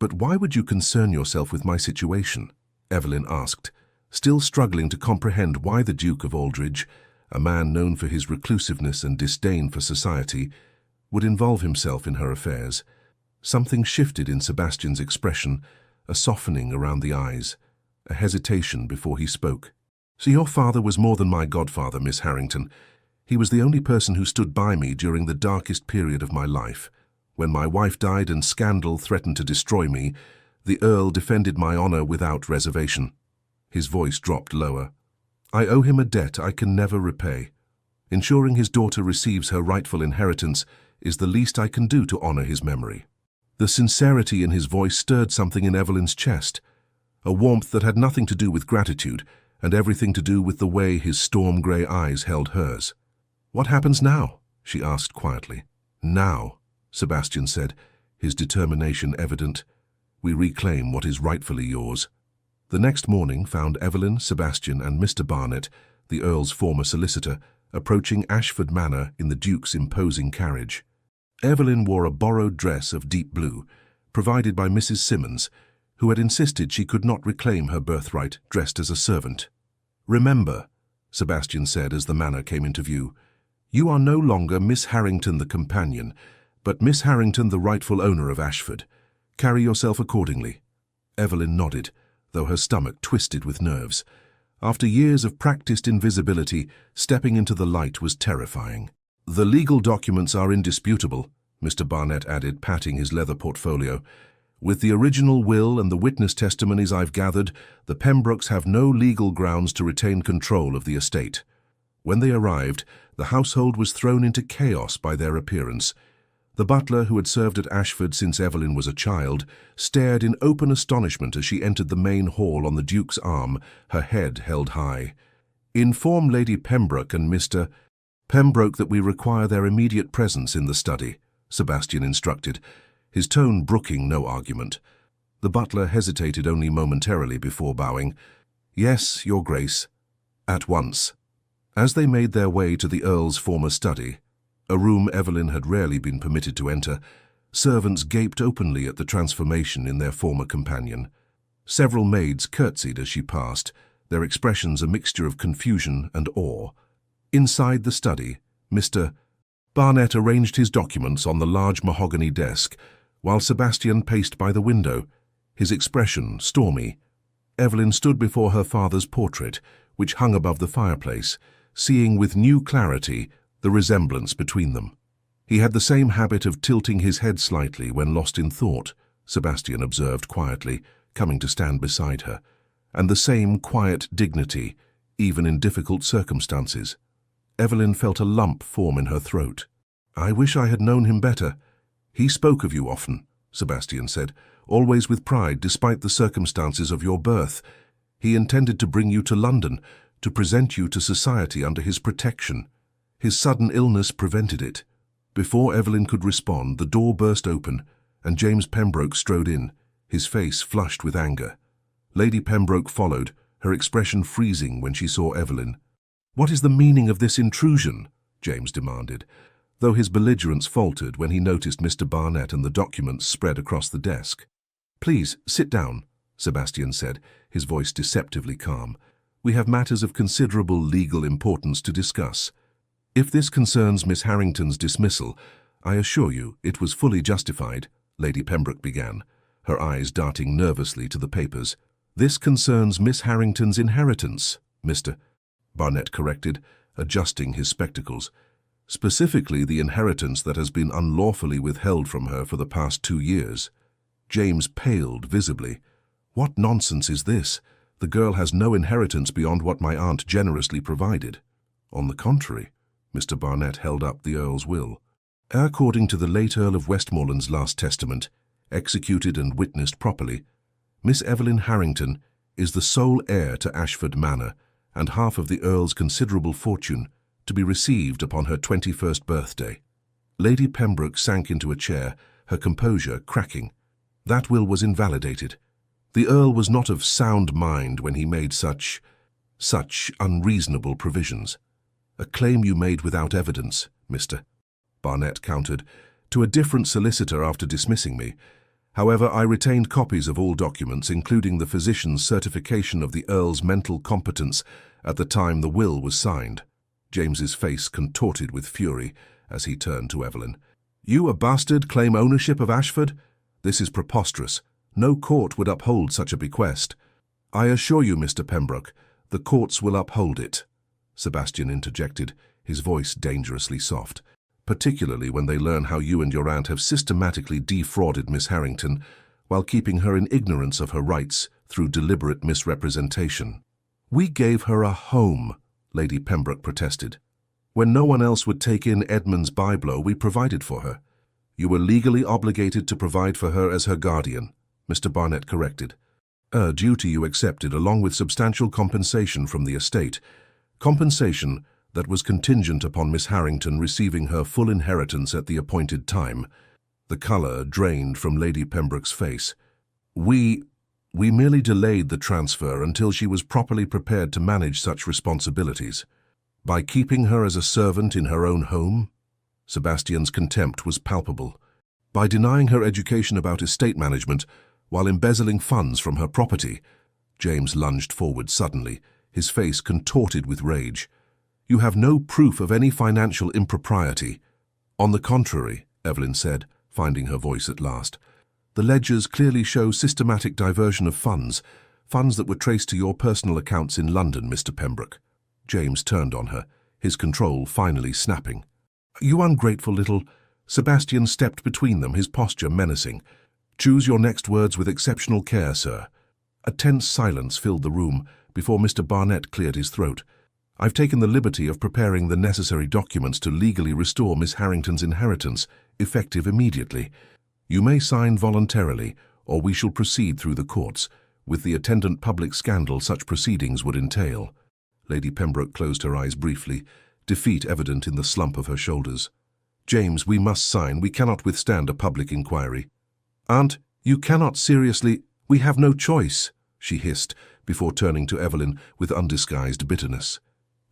"But why would you concern yourself with my situation?" Evelyn asked, still struggling to comprehend why the Duke of Aldridge, a man known for his reclusiveness and disdain for society, would involve himself in her affairs. Something shifted in Sebastian's expression, a softening around the eyes, a hesitation before he spoke. "So your father was more than my godfather, Miss Harrington. He was the only person who stood by me during the darkest period of my life. When my wife died and scandal threatened to destroy me, the Earl defended my honor without reservation." His voice dropped lower. "I owe him a debt I can never repay. Ensuring his daughter receives her rightful inheritance is the least I can do to honor his memory." The sincerity in his voice stirred something in Evelyn's chest, a warmth that had nothing to do with gratitude and everything to do with the way his storm-grey eyes held hers. "What happens now?" she asked quietly. "Now," Sebastian said, his determination evident, "we reclaim what is rightfully yours." The next morning found Evelyn, Sebastian and Mr. Barnet, the Earl's former solicitor, approaching Ashford Manor in the Duke's imposing carriage. Evelyn wore a borrowed dress of deep blue, provided by Mrs. Simmons, who had insisted she could not reclaim her birthright dressed as a servant. "Remember," Sebastian said as the manor came into view, "you are no longer Miss Harrington the companion, but Miss Harrington the rightful owner of Ashford. Carry yourself accordingly." Evelyn nodded, though her stomach twisted with nerves. After years of practiced invisibility, stepping into the light was terrifying. "The legal documents are indisputable," Mr. Barnet added, patting his leather portfolio. "With the original will and the witness testimonies I've gathered, the Pembrokes have no legal grounds to retain control of the estate." When they arrived, the household was thrown into chaos by their appearance. The butler, who had served at Ashford since Evelyn was a child, stared in open astonishment as she entered the main hall on the Duke's arm, her head held high. "Inform Lady Pembroke and Mr. Pembroke that we require their immediate presence in the study," Sebastian instructed, his tone brooking no argument. The butler hesitated only momentarily before bowing. "Yes, Your Grace." "At once." As they made their way to the Earl's former study, a room Evelyn had rarely been permitted to enter, servants gaped openly at the transformation in their former companion. Several maids curtsied as she passed, their expressions a mixture of confusion and awe. Inside the study, Mr. Barnet arranged his documents on the large mahogany desk, while Sebastian paced by the window, his expression stormy. Evelyn stood before her father's portrait, which hung above the fireplace, seeing with new clarity the resemblance between them. He had the same habit of tilting his head slightly when lost in thought, Sebastian observed quietly, coming to stand beside her, and the same quiet dignity, even in difficult circumstances. Evelyn felt a lump form in her throat. "I wish I had known him better. He spoke of you often," Sebastian said, "always with pride despite the circumstances of your birth. He intended to bring you to London, to present you to society under his protection. His sudden illness prevented it." Before Evelyn could respond, the door burst open, and James Pembroke strode in, his face flushed with anger. Lady Pembroke followed, her expression freezing when she saw Evelyn. "What is the meaning of this intrusion?" James demanded, though his belligerence faltered when he noticed Mr. Barnett and the documents spread across the desk. "Please, sit down," Sebastian said, his voice deceptively calm. "We have matters of considerable legal importance to discuss. If this concerns Miss Harrington's dismissal, I assure you it was fully justified," Lady Pembroke began, her eyes darting nervously to the papers. "This concerns Miss Harrington's inheritance," Mr. Barnett corrected, adjusting his spectacles. "Specifically the inheritance that has been unlawfully withheld from her for the past 2 years. James paled visibly. "What nonsense is this? The girl has no inheritance beyond what my aunt generously provided." "On the contrary," Mr. Barnett held up the Earl's will. "According to the late Earl of Westmoreland's last testament, executed and witnessed properly, Miss Evelyn Harrington is the sole heir to Ashford Manor and half of the Earl's considerable fortune, to be received upon her 21st birthday." Lady Pembroke sank into a chair, her composure cracking. "That will was invalidated. The Earl was not of sound mind when he made such unreasonable provisions." "A claim you made without evidence, Mr. Barnett countered, "to a different solicitor after dismissing me. However, I retained copies of all documents, including the physician's certification of the Earl's mental competence at the time the will was signed." James's face contorted with fury as he turned to Evelyn. "You, a bastard, claim ownership of Ashford? This is preposterous. No court would uphold such a bequest." "I assure you, Mr. Pembroke, the courts will uphold it," Sebastian interjected, his voice dangerously soft, "particularly when they learn how you and your aunt have systematically defrauded Miss Harrington while keeping her in ignorance of her rights through deliberate misrepresentation." "We gave her a home," Lady Pembroke protested. "When no one else would take in Edmund's byblow, we provided for her." "You were legally obligated to provide for her as her guardian," Mr. Barnett corrected. "A duty you accepted along with substantial compensation from the estate. Compensation that was contingent upon Miss Harrington receiving her full inheritance at the appointed time." The colour drained from Lady Pembroke's face. We merely delayed the transfer until she was properly prepared to manage such responsibilities." "By keeping her as a servant in her own home?" Sebastian's contempt was palpable. "By denying her education about estate management while embezzling funds from her property?" James lunged forward suddenly, his face contorted with rage. "You have no proof of any financial impropriety." "On the contrary," Evelyn said, finding her voice at last. "The ledgers clearly show systematic diversion of funds that were traced to your personal accounts in London, Mr. Pembroke." James turned on her, his control finally snapping. "You ungrateful little—" Sebastian stepped between them, his posture menacing. "Choose your next words with exceptional care, sir." A tense silence filled the room before Mr. Barnett cleared his throat. "I've taken the liberty of preparing the necessary documents to legally restore Miss Harrington's inheritance, effective immediately. You may sign voluntarily, or we shall proceed through the courts, with the attendant public scandal such proceedings would entail." Lady Pembroke closed her eyes briefly, defeat evident in the slump of her shoulders. "James, we must sign. We cannot withstand a public inquiry." "Aunt, you cannot seriously—" "We have no choice," she hissed, before turning to Evelyn with undisguised bitterness.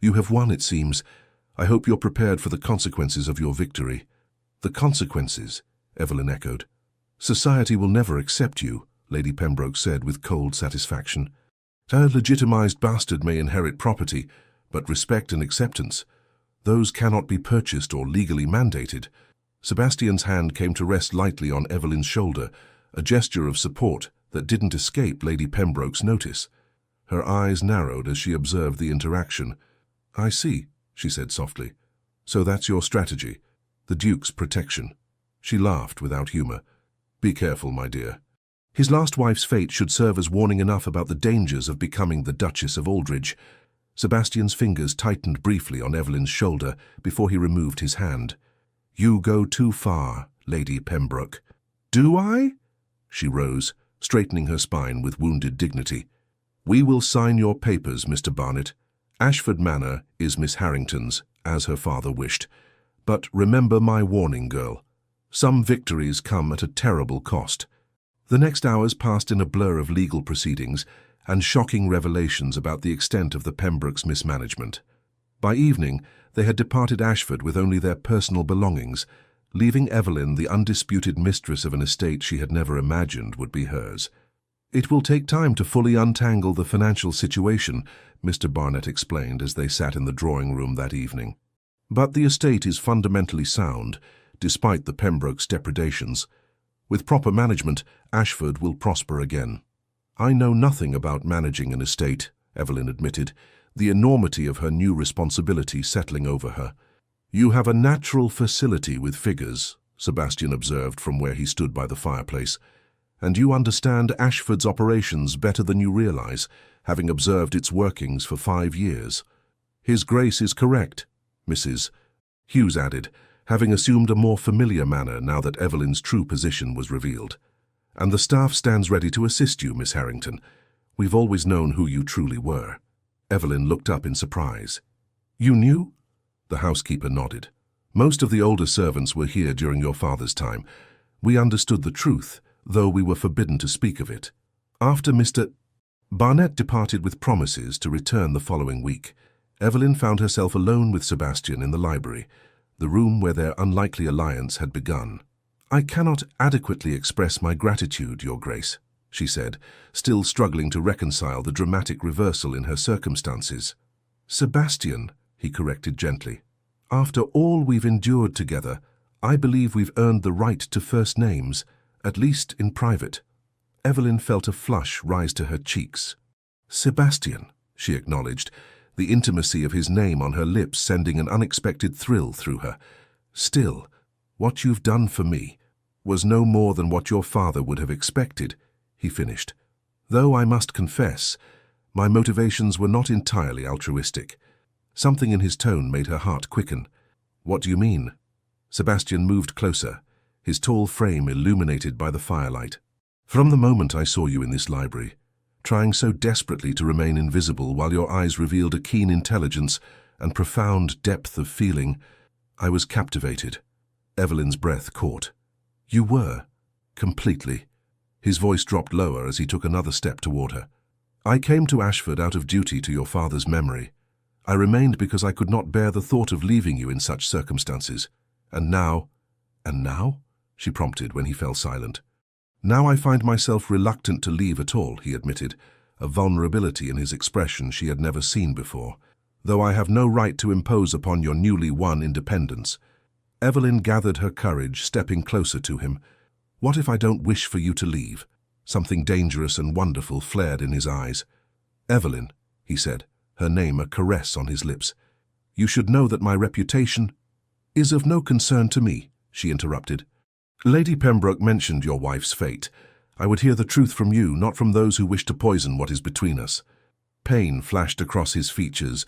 "You have won, it seems. I hope you're prepared for the consequences of your victory." "The consequences?" Evelyn echoed. "Society will never accept you," Lady Pembroke said with cold satisfaction. "A legitimized bastard may inherit property, but respect and acceptance, those cannot be purchased or legally mandated." Sebastian's hand came to rest lightly on Evelyn's shoulder, a gesture of support that didn't escape Lady Pembroke's notice. Her eyes narrowed as she observed the interaction. "I see," she said softly. "So that's your strategy. The Duke's protection. She laughed without humour. Be careful, my dear. His last wife's fate should serve as warning enough about the dangers of becoming the Duchess of Aldridge. Sebastian's fingers tightened briefly on Evelyn's shoulder before he removed his hand. You go too far, Lady Pembroke. Do I? She rose, straightening her spine with wounded dignity. We will sign your papers, Mr. Barnet. Ashford Manor is Miss Harrington's, as her father wished. But remember my warning, girl. Some victories come at a terrible cost. The next hours passed in a blur of legal proceedings and shocking revelations about the extent of the Pembrokes' mismanagement. By evening, they had departed Ashford with only their personal belongings, leaving Evelyn the undisputed mistress of an estate she had never imagined would be hers. It will take time to fully untangle the financial situation, Mr. Barnet explained as they sat in the drawing-room that evening. But the estate is fundamentally sound, despite the Pembrokes' depredations. With proper management, Ashford will prosper again. I know nothing about managing an estate, Evelyn admitted, the enormity of her new responsibility settling over her. You have a natural facility with figures, Sebastian observed from where he stood by the fireplace, and you understand Ashford's operations better than you realize, having observed its workings for 5 years. His Grace is correct, Mrs. Hughes added, having assumed a more familiar manner now that Evelyn's true position was revealed. And the staff stands ready to assist you, Miss Harrington. We've always known who you truly were. Evelyn looked up in surprise. You knew? The housekeeper nodded. Most of the older servants were here during your father's time. We understood the truth, though we were forbidden to speak of it. After Mr. Barnet departed with promises to return the following week, Evelyn found herself alone with Sebastian in the library, the room where their unlikely alliance had begun. I cannot adequately express my gratitude, Your Grace, she said, still struggling to reconcile the dramatic reversal in her circumstances. Sebastian, he corrected gently. After all we've endured together, I believe we've earned the right to first names, at least in private. Evelyn felt a flush rise to her cheeks. Sebastian, she acknowledged, the intimacy of his name on her lips sending an unexpected thrill through her. Still, what you've done for me was no more than what your father would have expected, he finished. Though I must confess, my motivations were not entirely altruistic. Something in his tone made her heart quicken. What do you mean? Sebastian moved closer, his tall frame illuminated by the firelight. From the moment I saw you in this library, trying so desperately to remain invisible while your eyes revealed a keen intelligence and profound depth of feeling, I was captivated. Evelyn's breath caught. You were, completely. His voice dropped lower as he took another step toward her. I came to Ashford out of duty to your father's memory. I remained because I could not bear the thought of leaving you in such circumstances. And now? And now? She prompted when he fell silent. Now I find myself reluctant to leave at all, he admitted, a vulnerability in his expression she had never seen before, though I have no right to impose upon your newly won independence. Evelyn gathered her courage, stepping closer to him. What if I don't wish for you to leave? Something dangerous and wonderful flared in his eyes. Evelyn, he said, her name a caress on his lips. You should know that my reputation is of no concern to me, she interrupted. Lady Pembroke mentioned your wife's fate. I would hear the truth from you, not from those who wish to poison what is between us. Pain flashed across his features,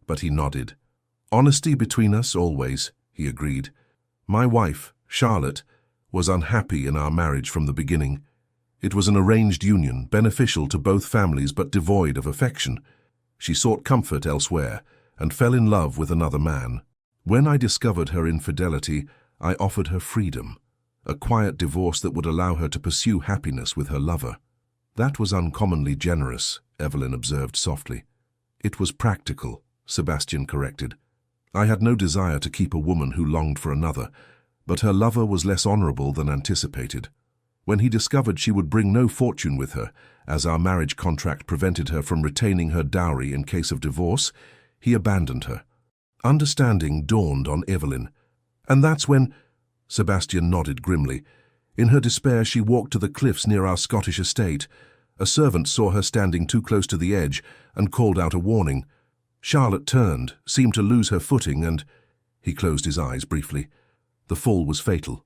but he nodded. Honesty between us, always, he agreed. My wife, Charlotte, was unhappy in our marriage from the beginning. It was an arranged union, beneficial to both families but devoid of affection. She sought comfort elsewhere and fell in love with another man. When I discovered her infidelity, I offered her freedom, a quiet divorce that would allow her to pursue happiness with her lover. That was uncommonly generous, Evelyn observed softly. It was practical, Sebastian corrected. I had no desire to keep a woman who longed for another, but her lover was less honorable than anticipated. When he discovered she would bring no fortune with her, as our marriage contract prevented her from retaining her dowry in case of divorce, he abandoned her. Understanding dawned on Evelyn, and that's when... Sebastian nodded grimly. In her despair, she walked to the cliffs near our Scottish estate. A servant saw her standing too close to the edge and called out a warning. Charlotte turned, seemed to lose her footing, and... He closed his eyes briefly. The fall was fatal.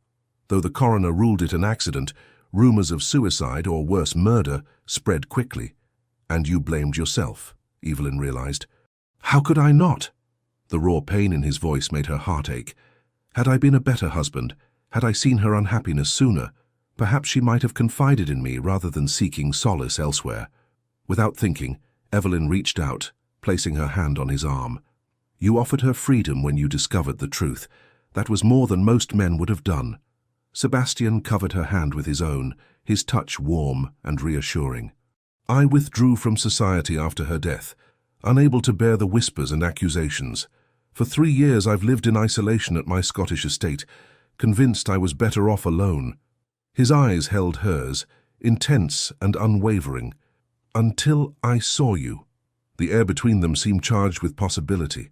Though the coroner ruled it an accident, rumors of suicide or worse murder spread quickly. And you blamed yourself, Evelyn realized. How could I not? The raw pain in his voice made her heart ache. Had I been a better husband, had I seen her unhappiness sooner, perhaps she might have confided in me rather than seeking solace elsewhere. Without thinking, Evelyn reached out, placing her hand on his arm. You offered her freedom when you discovered the truth. That was more than most men would have done. Sebastian covered her hand with his own, his touch warm and reassuring. I withdrew from society after her death, unable to bear the whispers and accusations. For 3 years I've lived in isolation at my Scottish estate, convinced I was better off alone. His eyes held hers, intense and unwavering. Until I saw you. The air between them seemed charged with possibility.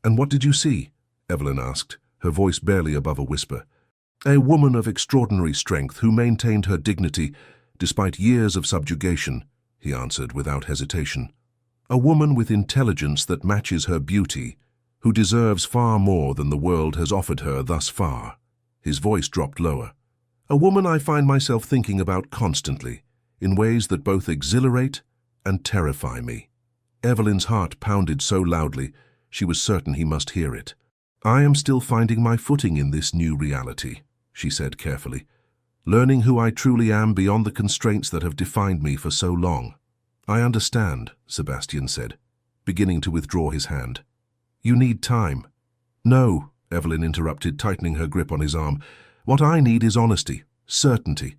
And what did you see? Evelyn asked, her voice barely above a whisper. A woman of extraordinary strength who maintained her dignity despite years of subjugation, he answered without hesitation. A woman with intelligence that matches her beauty, who deserves far more than the world has offered her thus far. His voice dropped lower. A woman I find myself thinking about constantly, in ways that both exhilarate and terrify me. Evelyn's heart pounded so loudly, she was certain he must hear it. I am still finding my footing in this new reality, she said carefully, learning who I truly am beyond the constraints that have defined me for so long. I understand, Sebastian said, beginning to withdraw his hand. You need time. No, Evelyn interrupted, tightening her grip on his arm. What I need is honesty, certainty.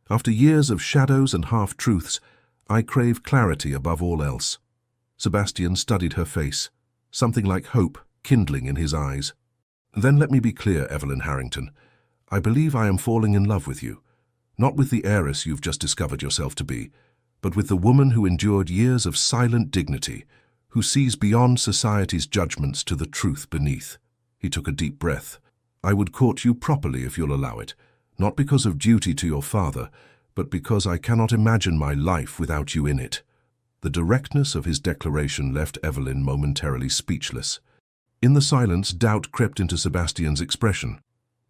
After years of shadows and half-truths, I crave clarity above all else. Sebastian studied her face, something like hope kindling in his eyes. Then let me be clear, Evelyn Harrington. I believe I am falling in love with you, not with the heiress you've just discovered yourself to be, but with the woman who endured years of silent dignity, who sees beyond society's judgments to the truth beneath. He took a deep breath. I would court you properly if you'll allow it, not because of duty to your father, but because I cannot imagine my life without you in it. The directness of his declaration left Evelyn momentarily speechless. In the silence, doubt crept into Sebastian's expression.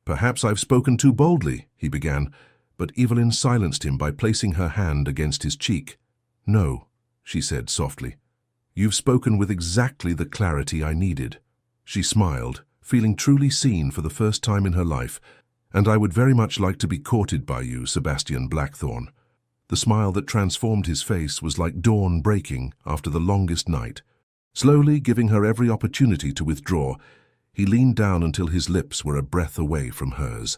Perhaps I've spoken too boldly, he began, but Evelyn silenced him by placing her hand against his cheek. No, she said softly. You've spoken with exactly the clarity I needed. She smiled, feeling truly seen for the first time in her life, and I would very much like to be courted by you, Sebastian Blackthorne. The smile that transformed his face was like dawn breaking after the longest night. Slowly, giving her every opportunity to withdraw, he leaned down until his lips were a breath away from hers.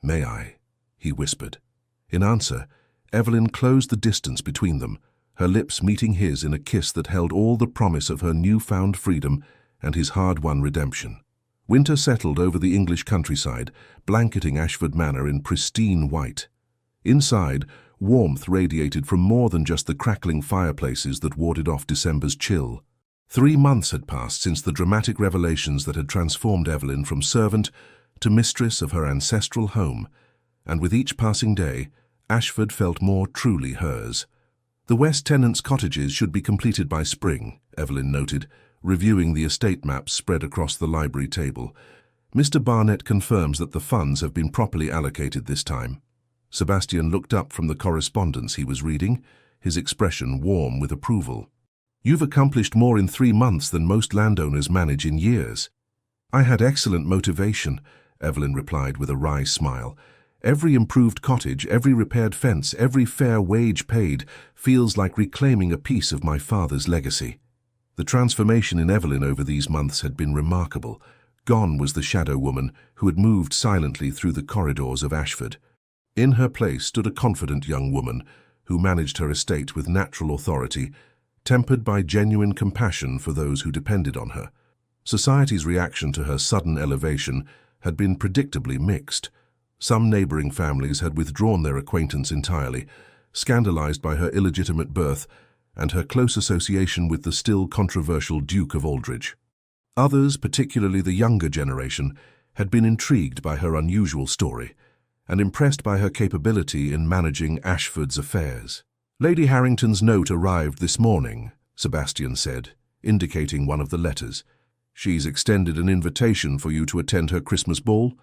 May I? He whispered. In answer, Evelyn closed the distance between them, her lips meeting his in a kiss that held all the promise of her newfound freedom and his hard-won redemption. Winter settled over the English countryside, blanketing Ashford Manor in pristine white. Inside, warmth radiated from more than just the crackling fireplaces that warded off December's chill. 3 months had passed since the dramatic revelations that had transformed Evelyn from servant to mistress of her ancestral home, and with each passing day, Ashford felt more truly hers. The West tenants' cottages should be completed by spring, Evelyn noted, reviewing the estate maps spread across the library table. Mr. Barnett confirms that the funds have been properly allocated this time. Sebastian looked up from the correspondence he was reading, his expression warm with approval. You've accomplished more in 3 months than most landowners manage in years. I had excellent motivation, Evelyn replied with a wry smile. Every improved cottage, every repaired fence, every fair wage paid feels like reclaiming a piece of my father's legacy. The transformation in Evelyn over these months had been remarkable. Gone was the shadow woman who had moved silently through the corridors of Ashford. In her place stood a confident young woman who managed her estate with natural authority, tempered by genuine compassion for those who depended on her. Society's reaction to her sudden elevation had been predictably mixed. Some neighboring families had withdrawn their acquaintance entirely, scandalized by her illegitimate birth and her close association with the still controversial Duke of Aldridge. Others, particularly the younger generation, had been intrigued by her unusual story and impressed by her capability in managing Ashford's affairs. Lady Harrington's note arrived this morning, Sebastian said, indicating one of the letters. She's extended an invitation for you to attend her Christmas ball.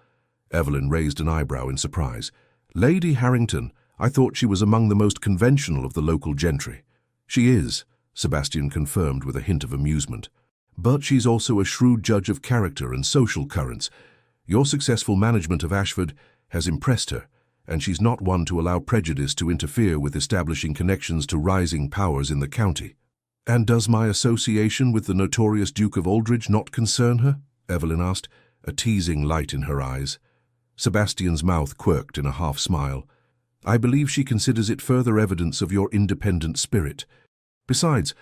Evelyn raised an eyebrow in surprise. Lady Harrington, I thought she was among the most conventional of the local gentry. She is, Sebastian confirmed with a hint of amusement. But she's also a shrewd judge of character and social currents. Your successful management of Ashford has impressed her, and she's not one to allow prejudice to interfere with establishing connections to rising powers in the county. And does my association with the notorious Duke of Aldridge not concern her? Evelyn asked, a teasing light in her eyes. Sebastian's mouth quirked in a half-smile. I believe she considers it further evidence of your independent spirit. Besides,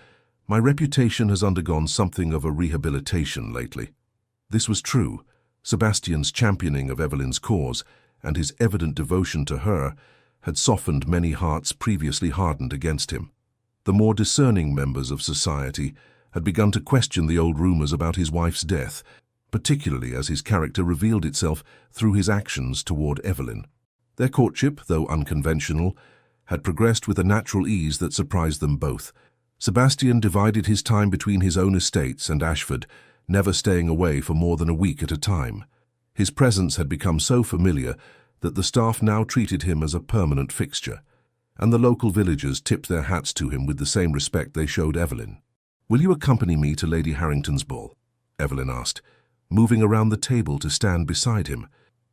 my reputation has undergone something of a rehabilitation lately. This was true. Sebastian's championing of Evelyn's cause and his evident devotion to her had softened many hearts previously hardened against him. The more discerning members of society had begun to question the old rumors about his wife's death, particularly as his character revealed itself through his actions toward Evelyn. Their courtship, though unconventional, had progressed with a natural ease that surprised them both. Sebastian divided his time between his own estates and Ashford, never staying away for more than a week at a time. His presence had become so familiar that the staff now treated him as a permanent fixture, and the local villagers tipped their hats to him with the same respect they showed Evelyn. Will you accompany me to Lady Harrington's ball? Evelyn asked, moving around the table to stand beside him.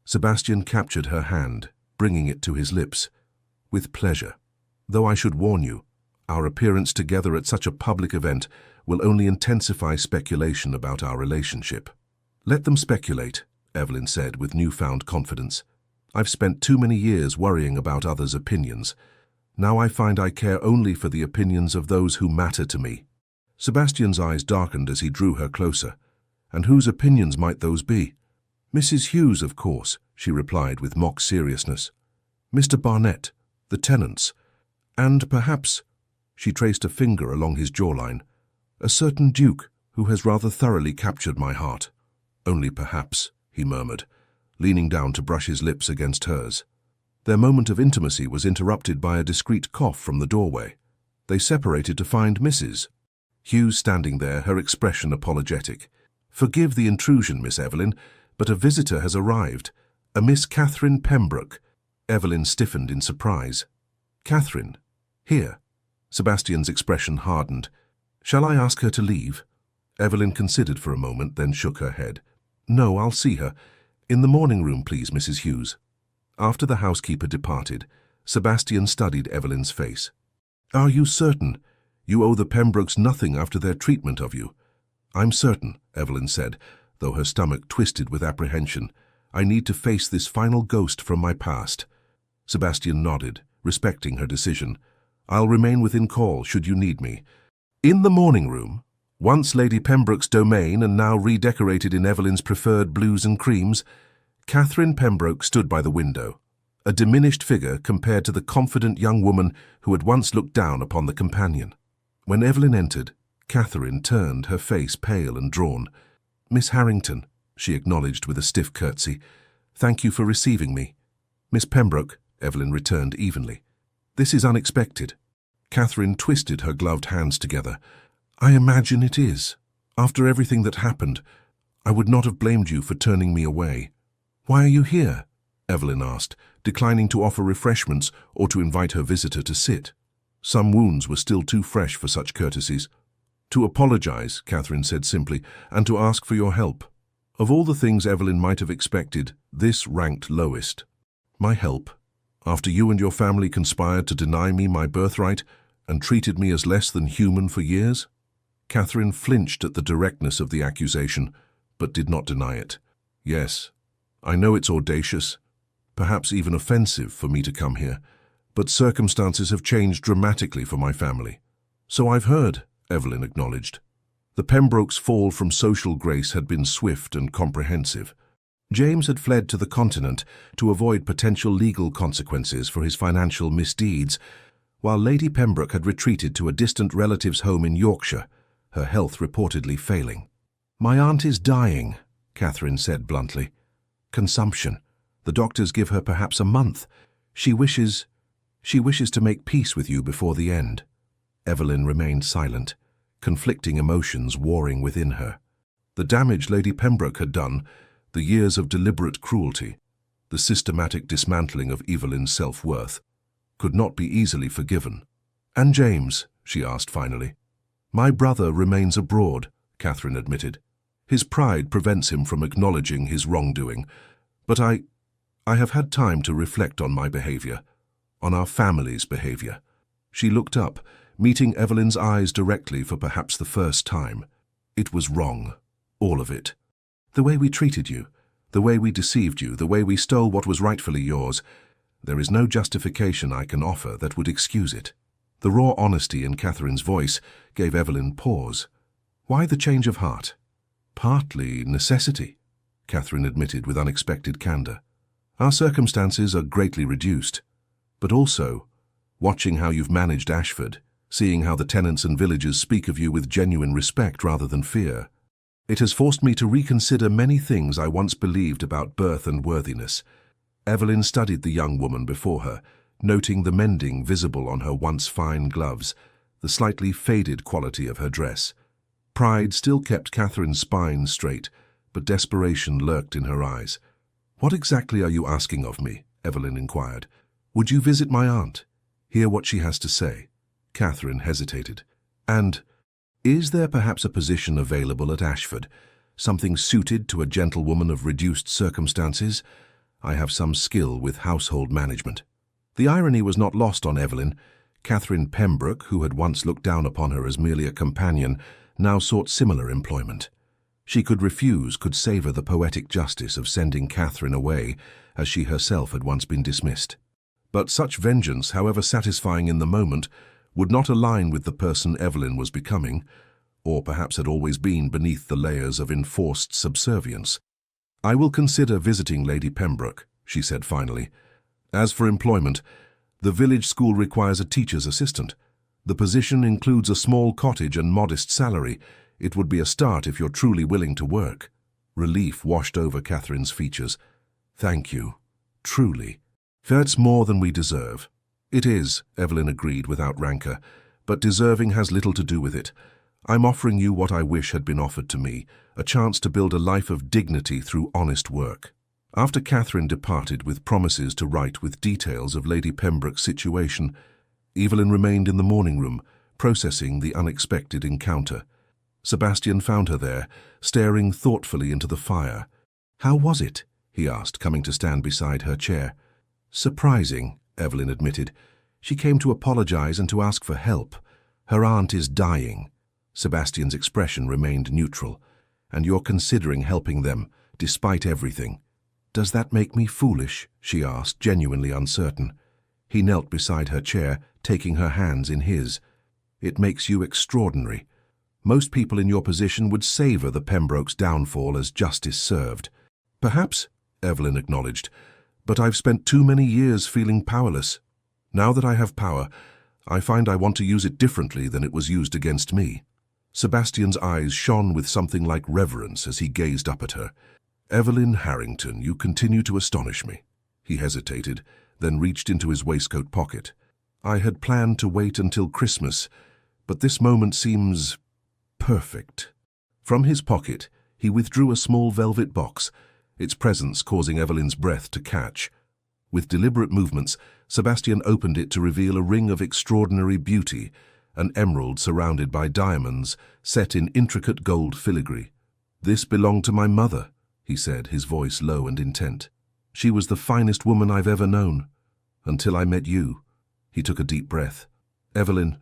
Sebastian captured her hand, bringing it to his lips. With pleasure. Though I should warn you, our appearance together at such a public event will only intensify speculation about our relationship. Let them speculate, Evelyn said with newfound confidence. I've spent too many years worrying about others' opinions. Now I find I care only for the opinions of those who matter to me. Sebastian's eyes darkened as he drew her closer. And whose opinions might those be? Mrs. Hughes, of course, she replied with mock seriousness. Mr. Barnett, the tenants, and perhaps, she traced a finger along his jawline, a certain duke who has rather thoroughly captured my heart. Only perhaps, he murmured, leaning down to brush his lips against hers. Their moment of intimacy was interrupted by a discreet cough from the doorway. They separated to find Mrs. Hughes standing there, her expression apologetic. Forgive the intrusion, Miss Evelyn, but a visitor has arrived, a Miss Catherine Pembroke. Evelyn stiffened in surprise. Catherine? Here. Sebastian's expression hardened. Shall I ask her to leave? Evelyn considered for a moment, then shook her head. No, I'll see her. In the morning room, please, Mrs. Hughes. After the housekeeper departed, Sebastian studied Evelyn's face. Are you certain? You owe the Pembrokes nothing after their treatment of you. I'm certain, Evelyn said, though her stomach twisted with apprehension. I need to face this final ghost from my past. Sebastian nodded, respecting her decision. I'll remain within call should you need me. In the morning room, once Lady Pembroke's domain and now redecorated in Evelyn's preferred blues and creams, Catherine Pembroke stood by the window, a diminished figure compared to the confident young woman who had once looked down upon the companion. When Evelyn entered, Catherine turned, her face pale and drawn. Miss Harrington, she acknowledged with a stiff curtsy. Thank you for receiving me. Miss Pembroke, Evelyn returned evenly. This is unexpected. Catherine twisted her gloved hands together. I imagine it is. After everything that happened, I would not have blamed you for turning me away. Why are you here? Evelyn asked, declining to offer refreshments or to invite her visitor to sit. Some wounds were still too fresh for such courtesies. To apologize, Catherine said simply, and to ask for your help. Of all the things Evelyn might have expected, this ranked lowest. My help? After you and your family conspired to deny me my birthright and treated me as less than human for years? Catherine flinched at the directness of the accusation, but did not deny it. Yes, I know it's audacious, perhaps even offensive for me to come here, but circumstances have changed dramatically for my family. So I've heard, Evelyn acknowledged. The Pembrokes' fall from social grace had been swift and comprehensive. James had fled to the continent to avoid potential legal consequences for his financial misdeeds, while Lady Pembroke had retreated to a distant relative's home in Yorkshire, her health reportedly failing. My aunt is dying, Catherine said bluntly. Consumption. The doctors give her perhaps a month. She wishes to make peace with you before the end. Evelyn remained silent, conflicting emotions warring within her. The damage Lady Pembroke had done, the years of deliberate cruelty, the systematic dismantling of Evelyn's self-worth, could not be easily forgiven. "And James?" she asked finally. "My brother remains abroad," Catherine admitted. "His pride prevents him from acknowledging his wrongdoing, but I have had time to reflect on my behavior, on our family's behavior." She looked up, meeting Evelyn's eyes directly for perhaps the first time. "It was wrong, all of it. The way we treated you, the way we deceived you, the way we stole what was rightfully yours. There is no justification I can offer that would excuse it." The raw honesty in Catherine's voice gave Evelyn pause. "Why the change of heart?" "Partly necessity," Catherine admitted with unexpected candor. "Our circumstances are greatly reduced. But also, watching how you've managed Ashford, seeing how the tenants and villagers speak of you with genuine respect rather than fear, it has forced me to reconsider many things I once believed about birth and worthiness." Evelyn studied the young woman before her, noting the mending visible on her once fine gloves, the slightly faded quality of her dress. Pride still kept Catherine's spine straight, but desperation lurked in her eyes. "What exactly are you asking of me?" Evelyn inquired. "Would you visit my aunt? Hear what she has to say?" Catherine hesitated. "And is there perhaps a position available at Ashford, something suited to a gentlewoman of reduced circumstances? I have some skill with household management." The irony was not lost on Evelyn. Catherine Pembroke, who had once looked down upon her as merely a companion, now sought similar employment. She could refuse, could savor the poetic justice of sending Catherine away, as she herself had once been dismissed. But such vengeance, however satisfying in the moment, would not align with the person Evelyn was becoming, or perhaps had always been beneath the layers of enforced subservience. "I will consider visiting Lady Pembroke," she said finally. "As for employment, the village school requires a teacher's assistant. The position includes a small cottage and modest salary. It would be a start if you're truly willing to work." Relief washed over Catherine's features. "Thank you. Truly. That's more than we deserve." "It is," Evelyn agreed without rancor, "but deserving has little to do with it. I'm offering you what I wish had been offered to me, a chance to build a life of dignity through honest work." After Catherine departed with promises to write with details of Lady Pembroke's situation, Evelyn remained in the morning room, processing the unexpected encounter. Sebastian found her there, staring thoughtfully into the fire. "How was it?" he asked, coming to stand beside her chair. "Surprising," Evelyn admitted. "She came to apologize and to ask for help. Her aunt is dying." Sebastian's expression remained neutral. "And you're considering helping them, despite everything." "Does that make me foolish?" she asked, genuinely uncertain. He knelt beside her chair, taking her hands in his. "It makes you extraordinary. Most people in your position would savor the Pembrokes' downfall as justice served." "Perhaps," Evelyn acknowledged, "but I've spent too many years feeling powerless. Now that I have power, I find I want to use it differently than it was used against me." Sebastian's eyes shone with something like reverence as he gazed up at her. "Evelyn Harrington, you continue to astonish me." He hesitated, then reached into his waistcoat pocket. "I had planned to wait until Christmas, but this moment seems perfect." From his pocket, he withdrew a small velvet box, its presence causing Evelyn's breath to catch. With deliberate movements, Sebastian opened it to reveal a ring of extraordinary beauty, an emerald surrounded by diamonds, set in intricate gold filigree. "This belonged to my mother," he said, his voice low and intent. "She was the finest woman I've ever known, until I met you." He took a deep breath. "Evelyn,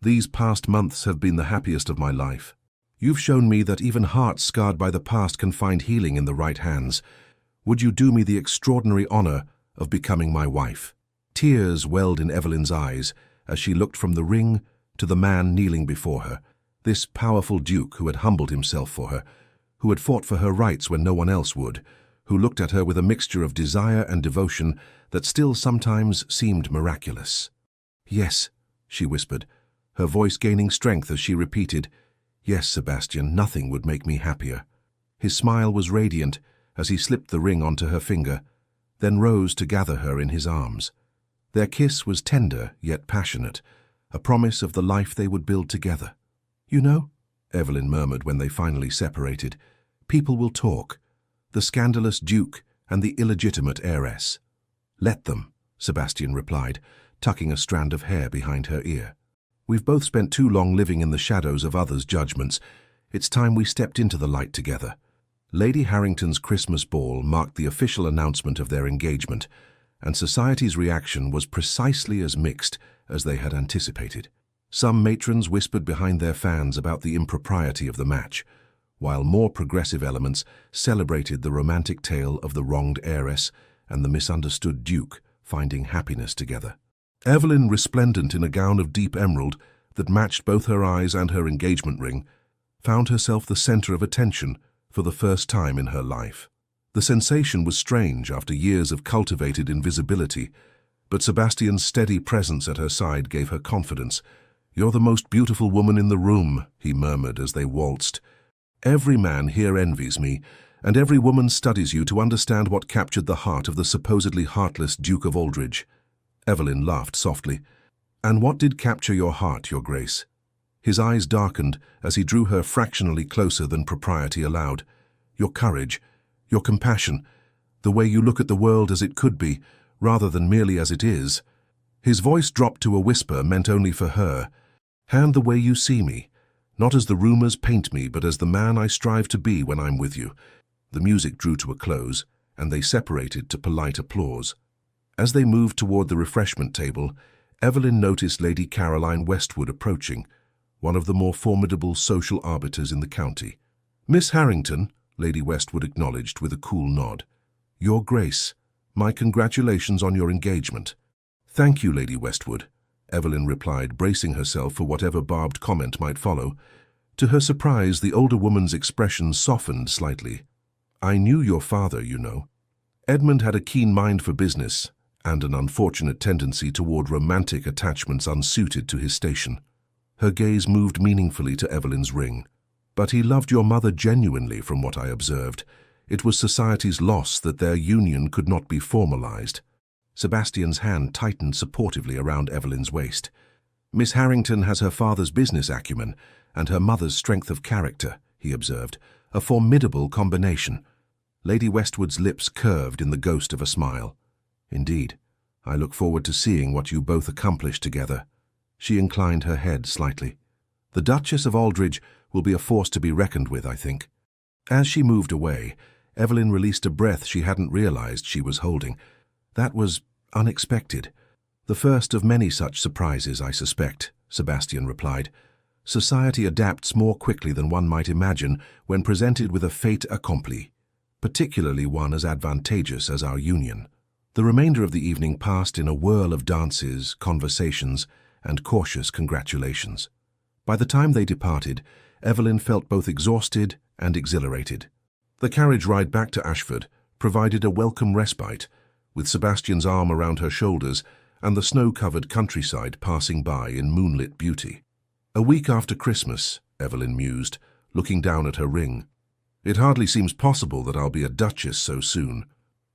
these past months have been the happiest of my life. You've shown me that even hearts scarred by the past can find healing in the right hands. Would you do me the extraordinary honor of becoming my wife?" Tears welled in Evelyn's eyes as she looked from the ring to the man kneeling before her, this powerful duke who had humbled himself for her, who had fought for her rights when no one else would, who looked at her with a mixture of desire and devotion that still sometimes seemed miraculous. "Yes," she whispered, her voice gaining strength as she repeated, "Yes, Sebastian, nothing would make me happier." His smile was radiant as he slipped the ring onto her finger, then rose to gather her in his arms. Their kiss was tender yet passionate, a promise of the life they would build together. "You know," Evelyn murmured when they finally separated, "people will talk. The scandalous duke and the illegitimate heiress. "Let them," Sebastian replied, tucking a strand of hair behind her ear. "We've both spent too long living in the shadows of others' judgments. It's time we stepped into the light together." Lady Harrington's Christmas ball marked the official announcement of their engagement, and society's reaction was precisely as mixed as they had anticipated. Some matrons whispered behind their fans about the impropriety of the match, while more progressive elements celebrated the romantic tale of the wronged heiress and the misunderstood duke finding happiness together. Evelyn, resplendent in a gown of deep emerald that matched both her eyes and her engagement ring, found herself the center of attention for the first time in her life. The sensation was strange after years of cultivated invisibility, but Sebastian's steady presence at her side gave her confidence. "You're the most beautiful woman in the room," he murmured as they waltzed. "Every man here envies me, and every woman studies you to understand what captured the heart of the supposedly heartless Duke of Aldridge." Evelyn laughed softly. "And what did capture your heart, Your Grace?" His eyes darkened as he drew her fractionally closer than propriety allowed. "Your courage, your compassion, the way you look at the world as it could be, rather than merely as it is." His voice dropped to a whisper meant only for her. "And the way you see me, not as the rumors paint me, but as the man I strive to be when I'm with you." The music drew to a close, and they separated to polite applause. As they moved toward the refreshment table, Evelyn noticed Lady Caroline Westwood approaching, one of the more formidable social arbiters in the county. "Miss Harrington," Lady Westwood acknowledged with a cool nod. "Your Grace, my congratulations on your engagement." "Thank you, Lady Westwood," Evelyn replied, bracing herself for whatever barbed comment might follow. To her surprise, the older woman's expression softened slightly. "I knew your father, you know." Edmund had a keen mind for business and an unfortunate tendency toward romantic attachments unsuited to his station. Her gaze moved meaningfully to Evelyn's ring. "But he loved your mother genuinely, from what I observed. It was society's loss that their union could not be formalized." Sebastian's hand tightened supportively around Evelyn's waist. "Miss Harrington has her father's business acumen and her mother's strength of character," he observed. "A formidable combination." Lady Westwood's lips curved in the ghost of a smile. "Indeed, I look forward to seeing what you both accomplish together." She inclined her head slightly. "The Duchess of Aldridge will be a force to be reckoned with, I think." As she moved away, Evelyn released a breath she hadn't realized she was holding. "That was unexpected." "The first of many such surprises, I suspect," Sebastian replied. "Society adapts more quickly than one might imagine when presented with a fait accompli, particularly one as advantageous as our union." The remainder of the evening passed in a whirl of dances, conversations, and cautious congratulations. By the time they departed, Evelyn felt both exhausted and exhilarated. The carriage ride back to Ashford provided a welcome respite, with Sebastian's arm around her shoulders and the snow-covered countryside passing by in moonlit beauty. "A week after Christmas," Evelyn mused, looking down at her ring. "It hardly seems possible that I'll be a duchess so soon."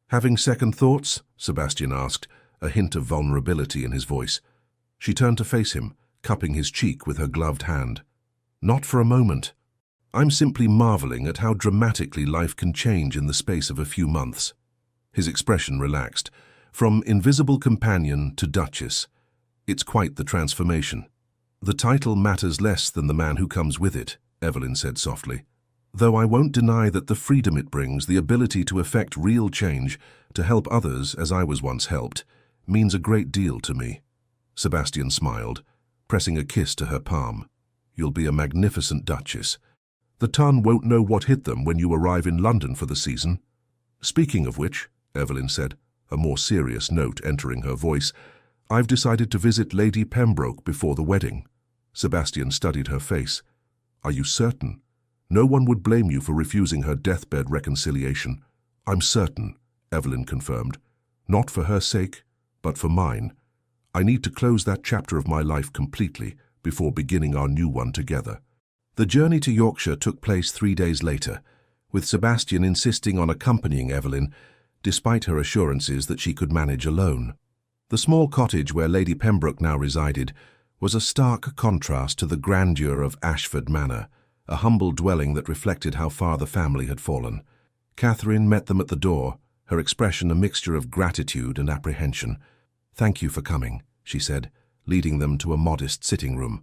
"Having second thoughts?" Sebastian asked, a hint of vulnerability in his voice. She turned to face him, cupping his cheek with her gloved hand. "Not for a moment. I'm simply marveling at how dramatically life can change in the space of a few months." His expression relaxed. "From invisible companion to duchess. It's quite the transformation." "The title matters less than the man who comes with it," Evelyn said softly. "Though I won't deny that the freedom it brings, the ability to effect real change, to help others as I was once helped, means a great deal to me." Sebastian smiled, pressing a kiss to her palm. "You'll be a magnificent duchess. The ton won't know what hit them when you arrive in London for the season." "Speaking of which," Evelyn said, a more serious note entering her voice, "I've decided to visit Lady Pembroke before the wedding." Sebastian studied her face. "Are you certain? No one would blame you for refusing her deathbed reconciliation." "I'm certain," Evelyn confirmed. "Not for her sake, but for mine. I need to close that chapter of my life completely before beginning our new one together." The journey to Yorkshire took place 3 days later, with Sebastian insisting on accompanying Evelyn, despite her assurances that she could manage alone. The small cottage where Lady Pembroke now resided was a stark contrast to the grandeur of Ashford Manor, a humble dwelling that reflected how far the family had fallen. Catherine met them at the door, her expression a mixture of gratitude and apprehension. "Thank you for coming," she said, leading them to a modest sitting room.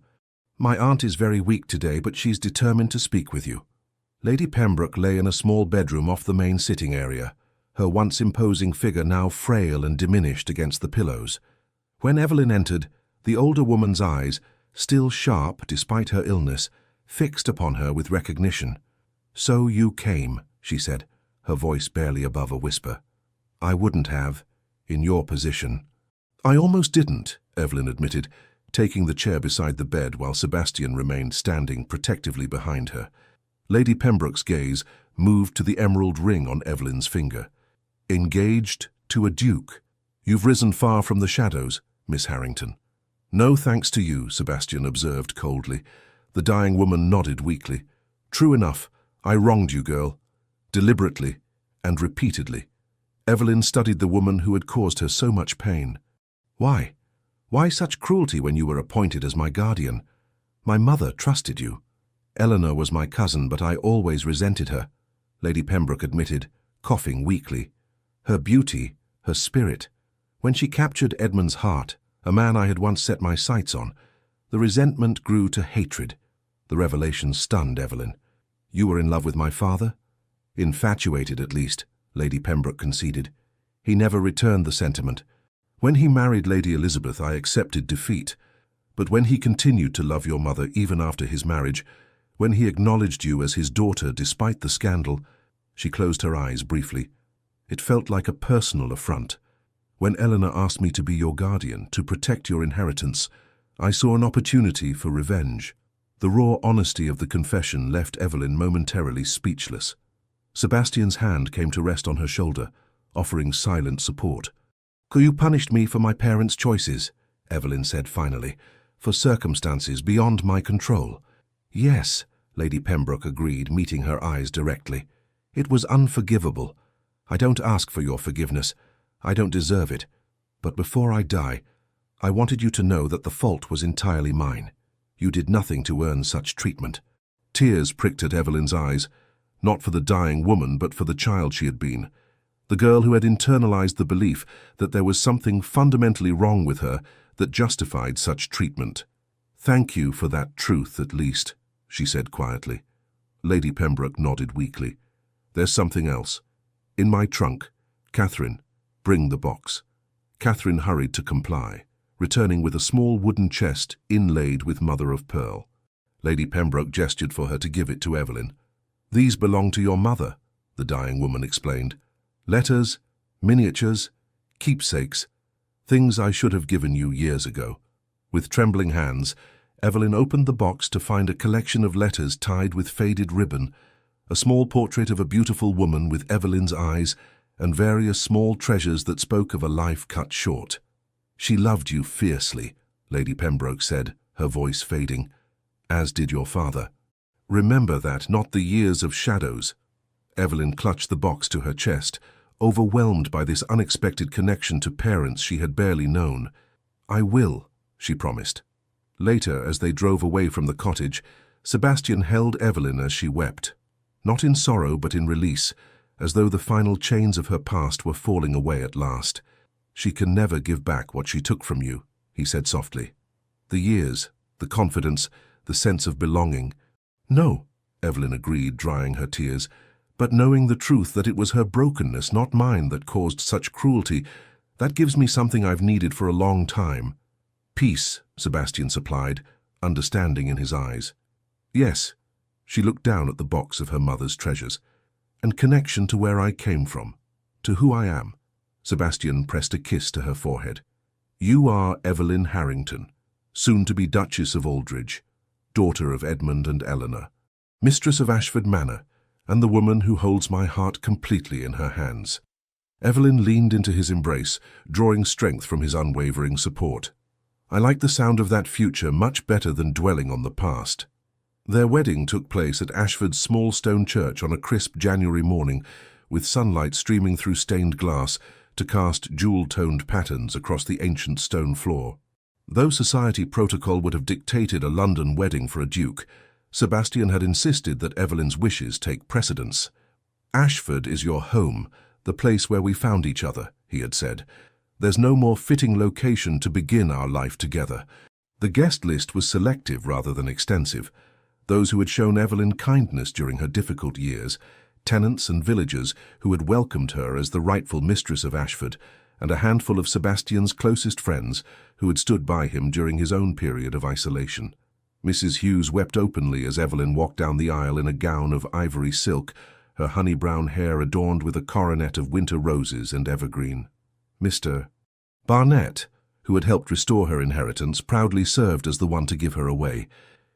"My aunt is very weak today, but she's determined to speak with you." Lady Pembroke lay in a small bedroom off the main sitting area, her once imposing figure now frail and diminished against the pillows. When Evelyn entered, the older woman's eyes, still sharp despite her illness, fixed upon her with recognition. "So you came," she said, her voice barely above a whisper. "I wouldn't have, in your position." "I almost didn't," Evelyn admitted, taking the chair beside the bed while Sebastian remained standing protectively behind her. Lady Pembroke's gaze moved to the emerald ring on Evelyn's finger. "Engaged to a duke. You've risen far from the shadows, Miss Harrington." "No thanks to you," Sebastian observed coldly. The dying woman nodded weakly. "True enough, I wronged you, girl. Deliberately and repeatedly." Evelyn studied the woman who had caused her so much pain. "Why? Why such cruelty when you were appointed as my guardian? My mother trusted you. Eleanor was my cousin, but I always resented her," Lady Pembroke admitted, coughing weakly. "Her beauty, her spirit. When she captured Edmund's heart, a man I had once set my sights on, the resentment grew to hatred." The revelation stunned Evelyn. "You were in love with my father?" "Infatuated, at least," Lady Pembroke conceded. "He never returned the sentiment. When he married Lady Elizabeth, I accepted defeat. But when he continued to love your mother even after his marriage, when he acknowledged you as his daughter despite the scandal," she closed her eyes briefly, "it felt like a personal affront. When Eleanor asked me to be your guardian, to protect your inheritance, I saw an opportunity for revenge." The raw honesty of the confession left Evelyn momentarily speechless. Sebastian's hand came to rest on her shoulder, offering silent support. "You punished me for my parents' choices," Evelyn said finally, "for circumstances beyond my control." "Yes," Lady Pembroke agreed, meeting her eyes directly. "It was unforgivable. I don't ask for your forgiveness. I don't deserve it. But before I die, I wanted you to know that the fault was entirely mine. You did nothing to earn such treatment." Tears pricked at Evelyn's eyes, not for the dying woman, but for the child she had been. The girl who had internalized the belief that there was something fundamentally wrong with her that justified such treatment. "Thank you for that truth, at least," she said quietly. Lady Pembroke nodded weakly. "There's something else. In my trunk. Catherine, bring the box." Catherine hurried to comply, returning with a small wooden chest inlaid with mother-of-pearl. Lady Pembroke gestured for her to give it to Evelyn. "These belong to your mother," the dying woman explained. "Letters, miniatures, keepsakes, things I should have given you years ago." With trembling hands, Evelyn opened the box to find a collection of letters tied with faded ribbon, a small portrait of a beautiful woman with Evelyn's eyes, and various small treasures that spoke of a life cut short. "She loved you fiercely," Lady Pembroke said, her voice fading, "as did your father. Remember that, not the years of shadows." Evelyn clutched the box to her chest, overwhelmed by this unexpected connection to parents she had barely known. "I will," she promised. Later, as they drove away from the cottage, Sebastian held Evelyn as she wept, not in sorrow but in release, as though the final chains of her past were falling away at last. "She can never give back what she took from you," he said softly. "The years, the confidence, the sense of belonging." "No," Evelyn agreed, drying her tears, "but knowing the truth that it was her brokenness, not mine, that caused such cruelty, that gives me something I've needed for a long time." "Peace," Sebastian supplied, understanding in his eyes. "Yes," she looked down at the box of her mother's treasures. "And connection to where I came from, to who I am." Sebastian pressed a kiss to her forehead. "You are Evelyn Harrington, soon to be Duchess of Aldridge, daughter of Edmund and Eleanor, mistress of Ashford Manor, and the woman who holds my heart completely in her hands." Evelyn leaned into his embrace, drawing strength from his unwavering support. "I like the sound of that future much better than dwelling on the past." Their wedding took place at Ashford's small stone church on a crisp January morning, with sunlight streaming through stained glass to cast jewel-toned patterns across the ancient stone floor. Though society protocol would have dictated a London wedding for a duke, Sebastian had insisted that Evelyn's wishes take precedence. "Ashford is your home," the place where we found each other," he had said. "There's no more fitting location to begin our life together." The guest list was selective rather than extensive. Those who had shown Evelyn kindness during her difficult years, tenants and villagers who had welcomed her as the rightful mistress of Ashford, and a handful of Sebastian's closest friends who had stood by him during his own period of isolation. Mrs. Hughes wept openly as Evelyn walked down the aisle in a gown of ivory silk, her honey-brown hair adorned with a coronet of winter roses and evergreen. Mr. Barnett, who had helped restore her inheritance, proudly served as the one to give her away,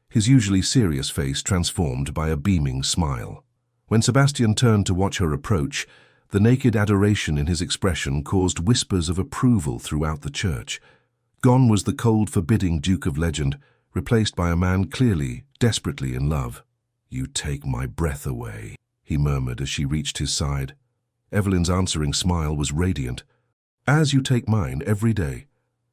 his usually serious face transformed by a beaming smile. When Sebastian turned to watch her approach, the naked adoration in his expression caused whispers of approval throughout the church. Gone was the cold, forbidding Duke of Legend, replaced by a man clearly, desperately in love. "You take my breath away," he murmured as she reached his side. Evelyn's answering smile was radiant. "As you take mine every day."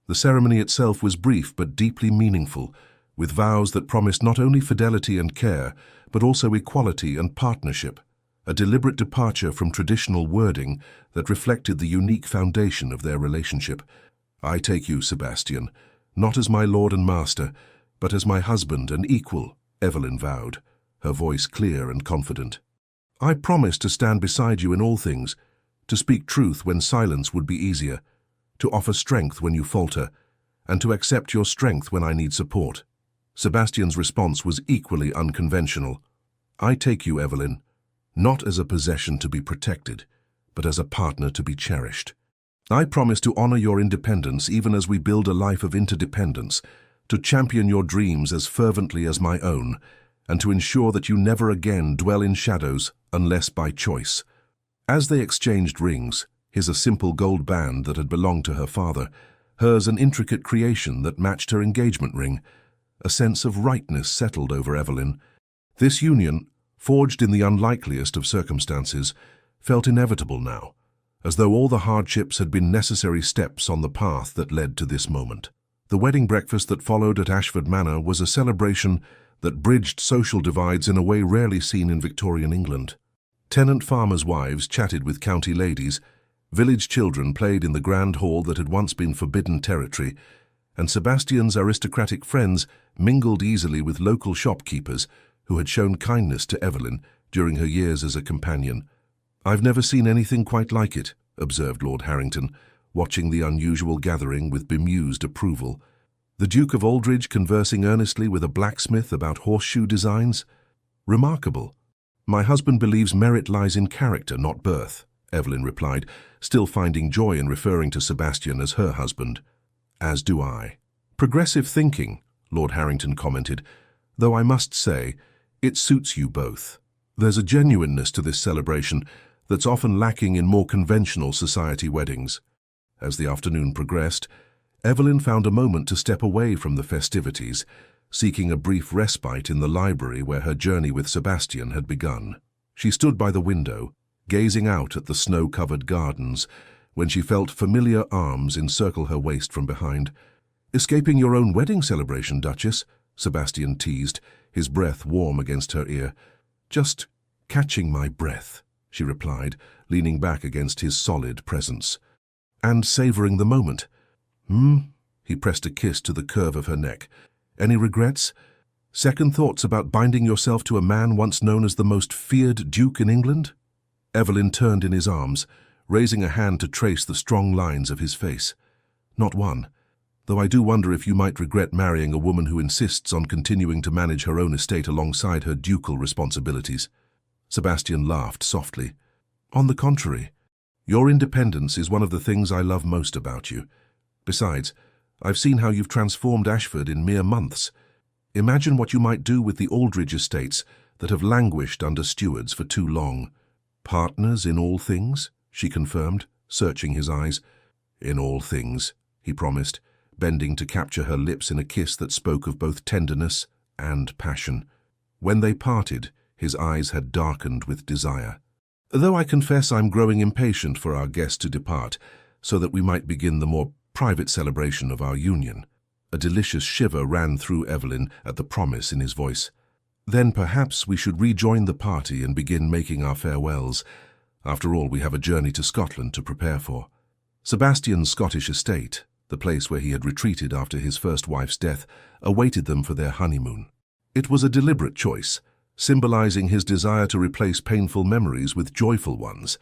The ceremony itself was brief but deeply meaningful, with vows that promised not only fidelity and care, but also equality and partnership, a deliberate departure from traditional wording that reflected the unique foundation of their relationship. "I take you, Sebastian, not as my lord and master, but as my husband and equal," Evelyn vowed, her voice clear and confident. "I promise to stand beside you in all things, to speak truth when silence would be easier, to offer strength when you falter, and to accept your strength when I need support." Sebastian's response was equally unconventional. "I take you, Evelyn, not as a possession to be protected, but as a partner to be cherished. I promise to honor your independence even as we build a life of interdependence, to champion your dreams as fervently as my own, and to ensure that you never again dwell in shadows unless by choice." As they exchanged rings, his a simple gold band that had belonged to her father, hers an intricate creation that matched her engagement ring, a sense of rightness settled over Evelyn. This union, forged in the unlikeliest of circumstances, felt inevitable now, as though all the hardships had been necessary steps on the path that led to this moment. The wedding breakfast that followed at Ashford Manor was a celebration that bridged social divides in a way rarely seen in Victorian England. Tenant farmers' wives chatted with county ladies, village children played in the grand hall that had once been forbidden territory, and Sebastian's aristocratic friends mingled easily with local shopkeepers who had shown kindness to Evelyn during her years as a companion. "I've never seen anything quite like it," observed Lord Harrington, watching the unusual gathering with bemused approval. "The Duke of Aldridge conversing earnestly with a blacksmith about horseshoe designs? Remarkable." "My husband believes merit lies in character, not birth," Evelyn replied, still finding joy in referring to Sebastian as her husband. "As do I." "Progressive thinking," Lord Harrington commented, "though I must say, it suits you both. There's a genuineness to this celebration that's often lacking in more conventional society weddings." As the afternoon progressed, Evelyn found a moment to step away from the festivities, seeking a brief respite in the library where her journey with Sebastian had begun. She stood by the window, gazing out at the snow-covered gardens, when she felt familiar arms encircle her waist from behind. "Escaping your own wedding celebration, Duchess?" Sebastian teased, his breath warm against her ear. "Just catching my breath," she replied, leaning back against his solid presence. "And savoring the moment." He pressed a kiss to the curve of her neck. "Any regrets? Second thoughts about binding yourself to a man once known as the most feared duke in England?" Evelyn turned in his arms, raising a hand to trace the strong lines of his face. "Not one. Though I do wonder if you might regret marrying a woman who insists on continuing to manage her own estate alongside her ducal responsibilities." Sebastian laughed softly. "On the contrary, your independence is one of the things I love most about you. Besides, I've seen how you've transformed Ashford in mere months. Imagine what you might do with the Aldridge estates that have languished under stewards for too long." "Partners in all things?" she confirmed, searching his eyes. "In all things," he promised, bending to capture her lips in a kiss that spoke of both tenderness and passion. When they parted, his eyes had darkened with desire. "Though I confess I'm growing impatient for our guest to depart, so that we might begin the more private celebration of our union." A delicious shiver ran through Evelyn at the promise in his voice. "Then perhaps we should rejoin the party and begin making our farewells. After all, we have a journey to Scotland to prepare for. Sebastian's Scottish estate, the place where he had retreated after his first wife's death, awaited them for their honeymoon. It was a deliberate choice, symbolizing his desire to replace painful memories with joyful ones.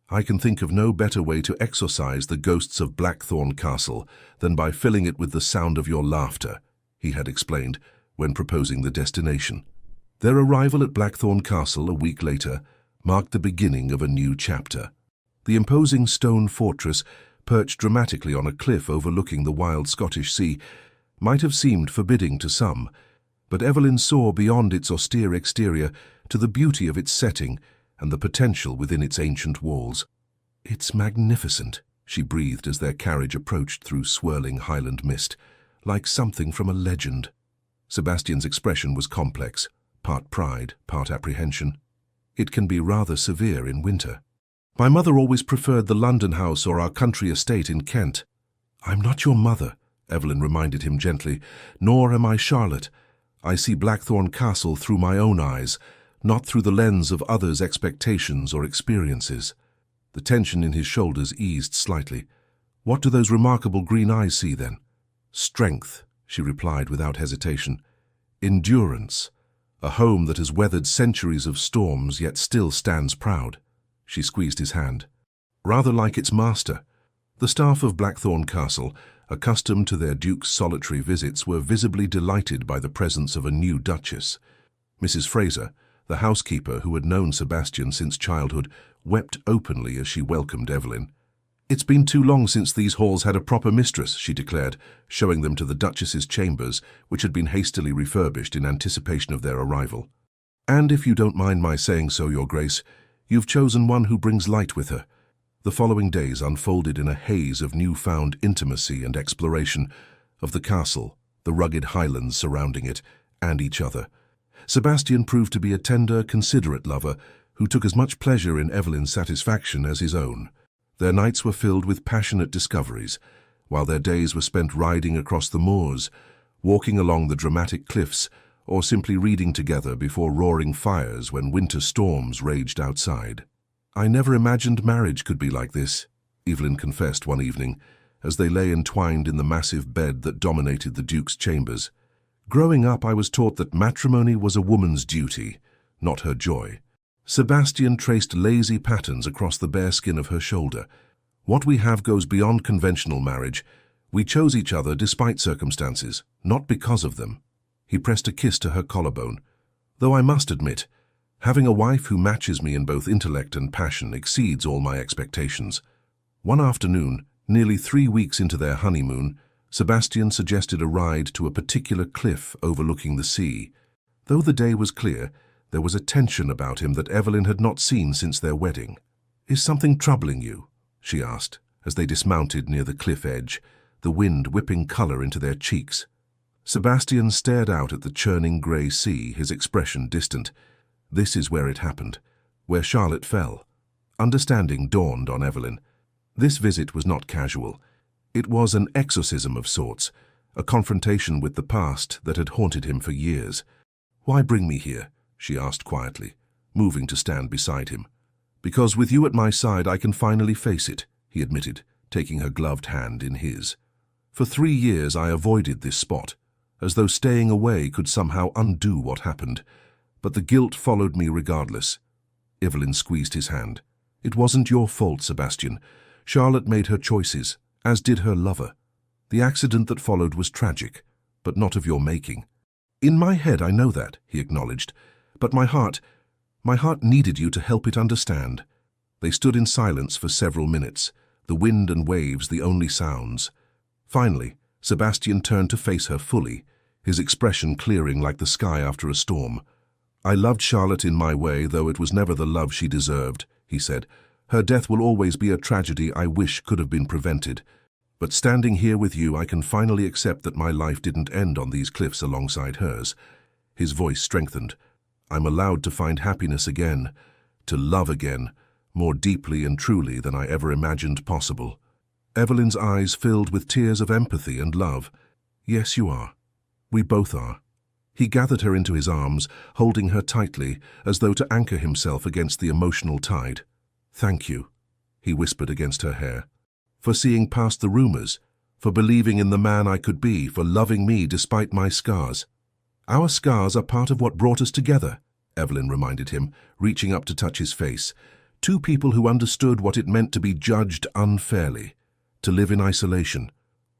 I can think of no better way to exorcise the ghosts of Blackthorn Castle than by filling it with the sound of your laughter, he had explained when proposing the destination. Their arrival at Blackthorn Castle a week later marked the beginning of a new chapter. The imposing stone fortress, perched dramatically on a cliff overlooking the wild Scottish sea, might have seemed forbidding to some, but Evelyn saw beyond its austere exterior to the beauty of its setting and the potential within its ancient walls. "It's magnificent," she breathed as their carriage approached through swirling highland mist, like something from a legend. Sebastian's expression was complex, part pride, part apprehension. "It can be rather severe in winter. My mother always preferred the London house or our country estate in Kent." "I'm not your mother," Evelyn reminded him gently, "nor am I Charlotte. I see Blackthorn Castle through my own eyes, not through the lens of others' expectations or experiences." The tension in his shoulders eased slightly. "What do those remarkable green eyes see, then?" "Strength," she replied without hesitation. "Endurance. A home that has weathered centuries of storms yet still stands proud." She squeezed his hand. "Rather like its master." The staff of Blackthorn Castle, accustomed to their duke's solitary visits, were visibly delighted by the presence of a new duchess. Mrs. Fraser, the housekeeper who had known Sebastian since childhood, wept openly as she welcomed Evelyn. "It's been too long since these halls had a proper mistress," she declared, showing them to the Duchess's chambers, which had been hastily refurbished in anticipation of their arrival. "And if you don't mind my saying so, Your Grace, you've chosen one who brings light with her." The following days unfolded in a haze of newfound intimacy and exploration of the castle, the rugged highlands surrounding it, and each other. Sebastian proved to be a tender, considerate lover who took as much pleasure in Evelyn's satisfaction as his own. Their nights were filled with passionate discoveries, while their days were spent riding across the moors, walking along the dramatic cliffs, or simply reading together before roaring fires when winter storms raged outside. "I never imagined marriage could be like this," Evelyn confessed one evening, as they lay entwined in the massive bed that dominated the Duke's chambers. "Growing up, I was taught that matrimony was a woman's duty, not her joy." Sebastian traced lazy patterns across the bare skin of her shoulder. "What we have goes beyond conventional marriage. We chose each other despite circumstances, not because of them." He pressed a kiss to her collarbone. "Though I must admit, having a wife who matches me in both intellect and passion exceeds all my expectations." One afternoon, nearly 3 weeks into their honeymoon, Sebastian suggested a ride to a particular cliff overlooking the sea. Though the day was clear, there was a tension about him that Evelyn had not seen since their wedding. "Is something troubling you?" she asked, as they dismounted near the cliff edge, the wind whipping color into their cheeks. Sebastian stared out at the churning grey sea, his expression distant. This is where it happened, where Charlotte fell. Understanding dawned on Evelyn. This visit was not casual. It was an exorcism of sorts, a confrontation with the past that had haunted him for years. "Why bring me here?" she asked quietly, moving to stand beside him. "Because with you at my side I can finally face it," he admitted, taking her gloved hand in his. "For 3 years I avoided this spot, as though staying away could somehow undo what happened. But the guilt followed me regardless." Evelyn squeezed his hand. "It wasn't your fault, Sebastian. Charlotte made her choices, as did her lover. The accident that followed was tragic, but not of your making." "In my head I know that," he acknowledged, "but my heart needed you to help it understand." They stood in silence for several minutes, the wind and waves the only sounds. Finally, Sebastian turned to face her fully, his expression clearing like the sky after a storm. "I loved Charlotte in my way, though it was never the love she deserved," he said. "Her death will always be a tragedy I wish could have been prevented. But standing here with you, I can finally accept that my life didn't end on these cliffs alongside hers." His voice strengthened. "I'm allowed to find happiness again, to love again, more deeply and truly than I ever imagined possible." Evelyn's eyes filled with tears of empathy and love. "Yes, you are. We both are." He gathered her into his arms, holding her tightly, as though to anchor himself against the emotional tide. Thank you, he whispered against her hair, for seeing past the rumors, for believing in the man I could be, for loving me despite my scars. Our scars are part of what brought us together, Evelyn reminded him, reaching up to touch his face. Two people who understood what it meant to be judged unfairly, to live in isolation,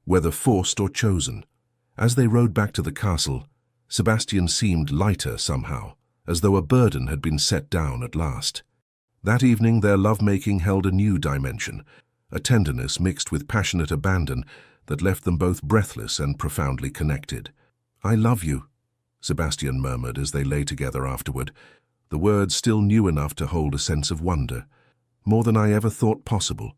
whether forced or chosen. As they rode back to the castle, Sebastian seemed lighter somehow, as though a burden had been set down at last. That evening their lovemaking held a new dimension, a tenderness mixed with passionate abandon that left them both breathless and profoundly connected. "I love you," Sebastian murmured as they lay together afterward, the words still new enough to hold a sense of wonder. "More than I ever thought possible."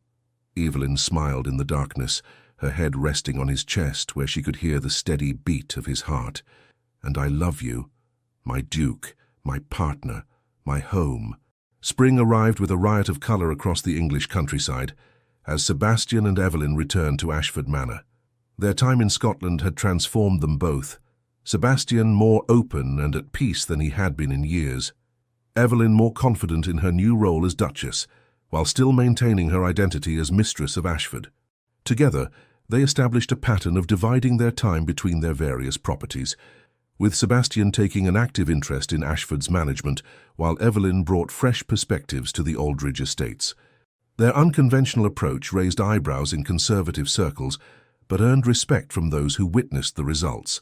Evelyn smiled in the darkness, her head resting on his chest where she could hear the steady beat of his heart. "And I love you, my Duke, my partner, my home." Spring arrived with a riot of colour across the English countryside, as Sebastian and Evelyn returned to Ashford Manor. Their time in Scotland had transformed them both, Sebastian more open and at peace than he had been in years, Evelyn more confident in her new role as Duchess, while still maintaining her identity as mistress of Ashford. Together, they established a pattern of dividing their time between their various properties, with Sebastian taking an active interest in Ashford's management, while Evelyn brought fresh perspectives to the Aldridge estates. Their unconventional approach raised eyebrows in conservative circles, but earned respect from those who witnessed the results.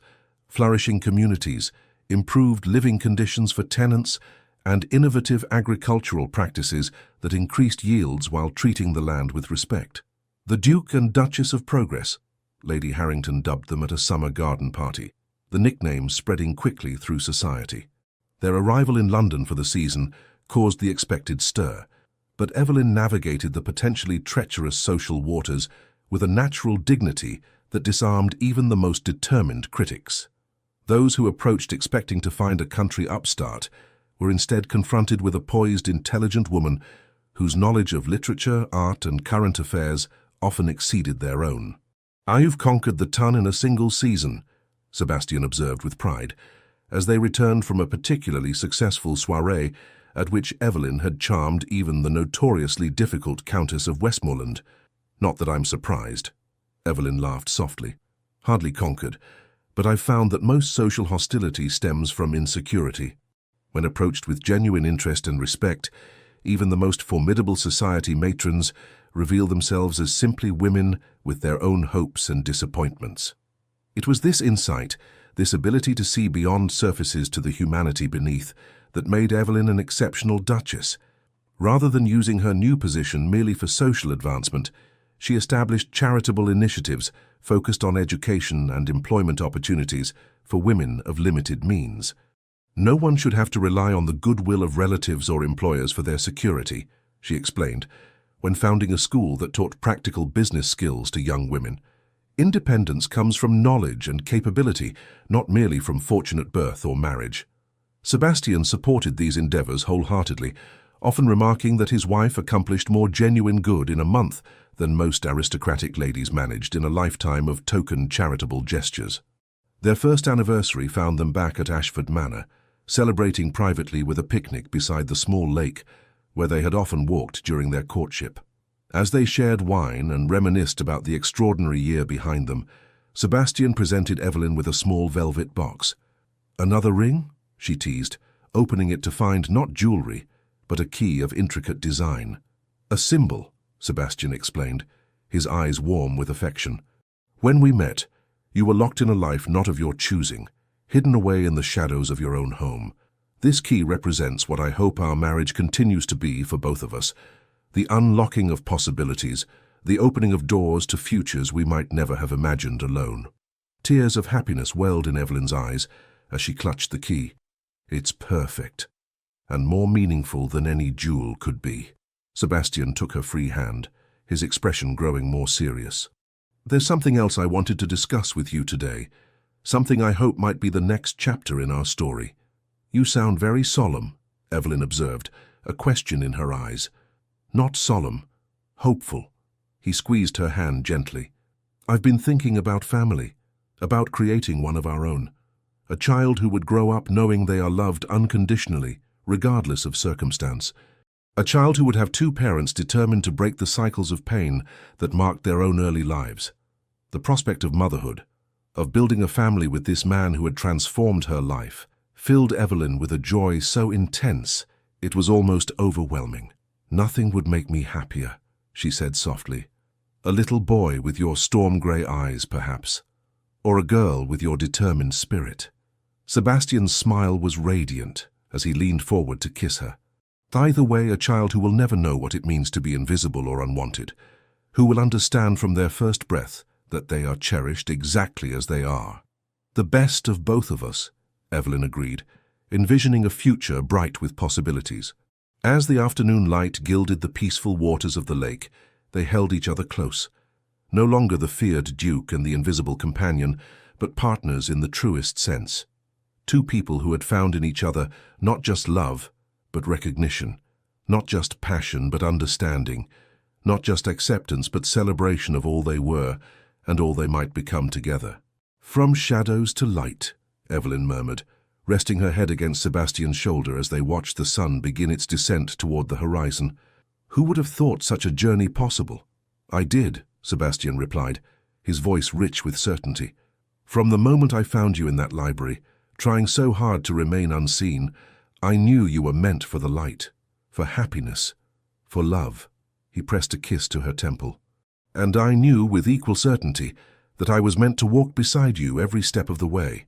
Flourishing communities, improved living conditions for tenants, and innovative agricultural practices that increased yields while treating the land with respect. The Duke and Duchess of Progress, Lady Harrington dubbed them at a summer garden party, the nickname spreading quickly through society. Their arrival in London for the season caused the expected stir, but Evelyn navigated the potentially treacherous social waters with a natural dignity that disarmed even the most determined critics. Those who approached expecting to find a country upstart were instead confronted with a poised, intelligent woman whose knowledge of literature, art, and current affairs often exceeded their own. "You've conquered the ton in a single season," Sebastian observed with pride, as they returned from a particularly successful soirée at which Evelyn had charmed even the notoriously difficult Countess of Westmoreland. "Not that I'm surprised," Evelyn laughed softly. "Hardly conquered, but I've found that most social hostility stems from insecurity. When approached with genuine interest and respect, even the most formidable society matrons reveal themselves as simply women with their own hopes and disappointments." It was this insight, this ability to see beyond surfaces to the humanity beneath, that made Evelyn an exceptional duchess. Rather than using her new position merely for social advancement, she established charitable initiatives focused on education and employment opportunities for women of limited means. "No one should have to rely on the goodwill of relatives or employers for their security," she explained, when founding a school that taught practical business skills to young women. "Independence comes from knowledge and capability, not merely from fortunate birth or marriage." Sebastian supported these endeavors wholeheartedly, often remarking that his wife accomplished more genuine good in a month than most aristocratic ladies managed in a lifetime of token charitable gestures. Their first anniversary found them back at Ashford Manor, celebrating privately with a picnic beside the small lake where they had often walked during their courtship. As they shared wine and reminisced about the extraordinary year behind them, Sebastian presented Evelyn with a small velvet box. "Another ring?" she teased, opening it to find not jewelry, but a key of intricate design. "A symbol," Sebastian explained, his eyes warm with affection. "When we met, you were locked in a life not of your choosing, hidden away in the shadows of your own home. This key represents what I hope our marriage continues to be for both of us, the unlocking of possibilities, the opening of doors to futures we might never have imagined alone." Tears of happiness welled in Evelyn's eyes as she clutched the key. "It's perfect, and more meaningful than any jewel could be." Sebastian took her free hand, his expression growing more serious. "There's something else I wanted to discuss with you today, something I hope might be the next chapter in our story." "You sound very solemn," Evelyn observed, a question in her eyes. "Not solemn, hopeful." He squeezed her hand gently. "I've been thinking about family, about creating one of our own. A child who would grow up knowing they are loved unconditionally, regardless of circumstance. A child who would have two parents determined to break the cycles of pain that marked their own early lives. The prospect of motherhood, of building a family with this man who had transformed her life, filled Evelyn with a joy so intense it was almost overwhelming. "Nothing would make me happier," she said softly. "A little boy with your storm-grey eyes, perhaps, or a girl with your determined spirit." Sebastian's smile was radiant as he leaned forward to kiss her. Either way, a child who will never know what it means to be invisible or unwanted, who will understand from their first breath that they are cherished exactly as they are. "The best of both of us," Evelyn agreed, envisioning a future bright with possibilities. As the afternoon light gilded the peaceful waters of the lake, they held each other close. No longer the feared duke and the invisible companion, but partners in the truest sense. Two people who had found in each other not just love, but recognition, not just passion, but understanding, not just acceptance, but celebration of all they were and all they might become together. "From shadows to light," Evelyn murmured, resting her head against Sebastian's shoulder as they watched the sun begin its descent toward the horizon. "Who would have thought such a journey possible?" "I did," Sebastian replied, his voice rich with certainty. "From the moment I found you in that library, trying so hard to remain unseen, I knew you were meant for the light, for happiness, for love." He pressed a kiss to her temple. "And I knew with equal certainty that I was meant to walk beside you every step of the way."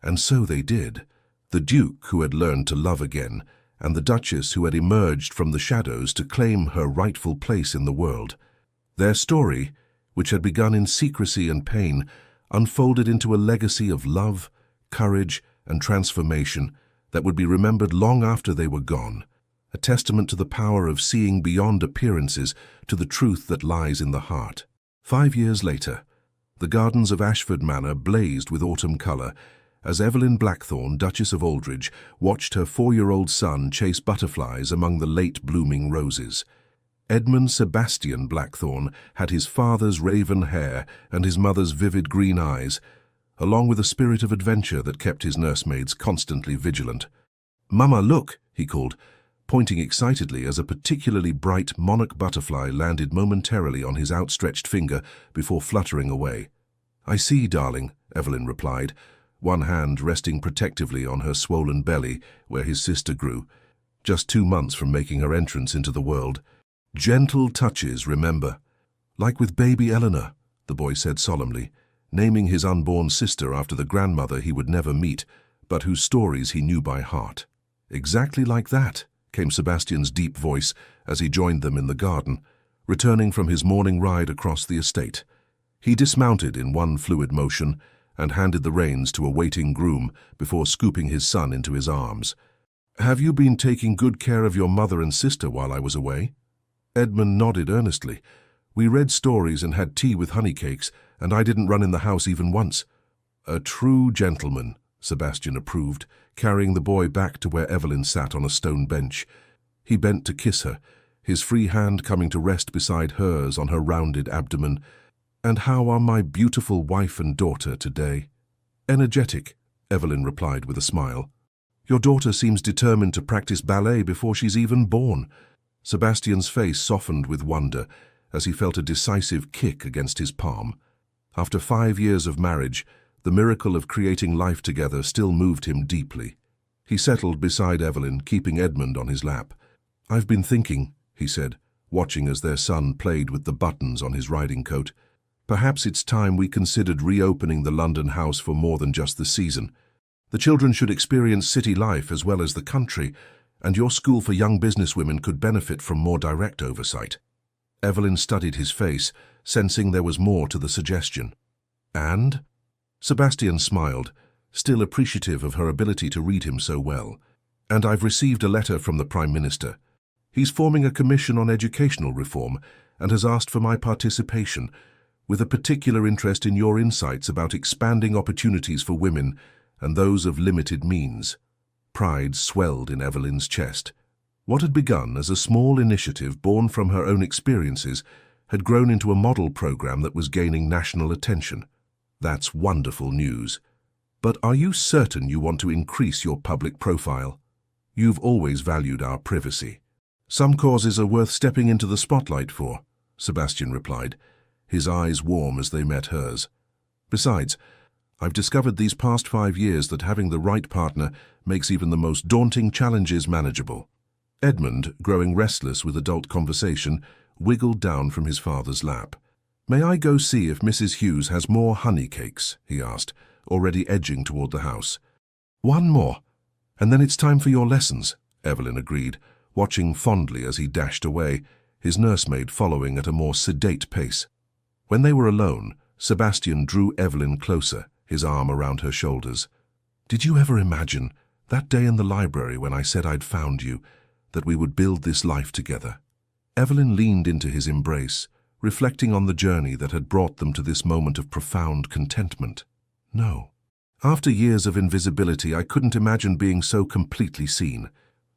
And so they did. The Duke, who had learned to love again, and the Duchess, who had emerged from the shadows to claim her rightful place in the world. Their story, which had begun in secrecy and pain, unfolded into a legacy of love, courage, and transformation that would be remembered long after they were gone, a testament to the power of seeing beyond appearances to the truth that lies in the heart. 5 years later, the gardens of Ashford Manor blazed with autumn colour as Evelyn Blackthorne, Duchess of Aldridge, watched her 4-year-old son chase butterflies among the late-blooming roses. Edmund Sebastian Blackthorne had his father's raven hair and his mother's vivid green eyes, along with a spirit of adventure that kept his nursemaids constantly vigilant. "Mama, look!" he called, pointing excitedly as a particularly bright monarch butterfly landed momentarily on his outstretched finger before fluttering away. "I see, darling," Evelyn replied, one hand resting protectively on her swollen belly where his sister grew, just 2 months from making her entrance into the world. "Gentle touches, remember." "Like with baby Eleanor," the boy said solemnly, naming his unborn sister after the grandmother he would never meet, but whose stories he knew by heart. "Exactly like that," came Sebastian's deep voice as he joined them in the garden, returning from his morning ride across the estate. He dismounted in one fluid motion and handed the reins to a waiting groom before scooping his son into his arms. "Have you been taking good care of your mother and sister while I was away?" Edmund nodded earnestly. "We read stories and had tea with honeycakes, and I didn't run in the house even once." "A true gentleman," Sebastian approved, carrying the boy back to where Evelyn sat on a stone bench. He bent to kiss her, his free hand coming to rest beside hers on her rounded abdomen. "And how are my beautiful wife and daughter today?" "Energetic," Evelyn replied with a smile. "Your daughter seems determined to practice ballet before she's even born." Sebastian's face softened with wonder as he felt a decisive kick against his palm. After 5 years of marriage, the miracle of creating life together still moved him deeply. He settled beside Evelyn, keeping Edmund on his lap. "I've been thinking," he said, watching as their son played with the buttons on his riding coat. "Perhaps it's time we considered reopening the London house for more than just the season. The children should experience city life as well as the country, and your school for young businesswomen could benefit from more direct oversight." Evelyn studied his face, sensing there was more to the suggestion. "And?" Sebastian smiled, still appreciative of her ability to read him so well. "And I've received a letter from the Prime Minister. He's forming a commission on educational reform and has asked for my participation, with a particular interest in your insights about expanding opportunities for women and those of limited means." Pride swelled in Evelyn's chest. What had begun as a small initiative born from her own experiences had grown into a model program that was gaining national attention. "That's wonderful news. But are you certain you want to increase your public profile? You've always valued our privacy." Some causes are worth stepping into the spotlight for, Sebastian replied, his eyes warm as they met hers. Besides, I've discovered these past 5 years that having the right partner makes even the most daunting challenges manageable. Edmund, growing restless with adult conversation, wiggled down from his father's lap. "May I go see if Mrs. Hughes has more honey cakes?" he asked, already edging toward the house. "One more, and then it's time for your lessons," Evelyn agreed, watching fondly as he dashed away, his nursemaid following at a more sedate pace. When they were alone, Sebastian drew Evelyn closer, his arm around her shoulders. "Did you ever imagine, that day in the library when I said I'd found you, that we would build this life together?" Evelyn leaned into his embrace, reflecting on the journey that had brought them to this moment of profound contentment. "No. After years of invisibility, I couldn't imagine being so completely seen.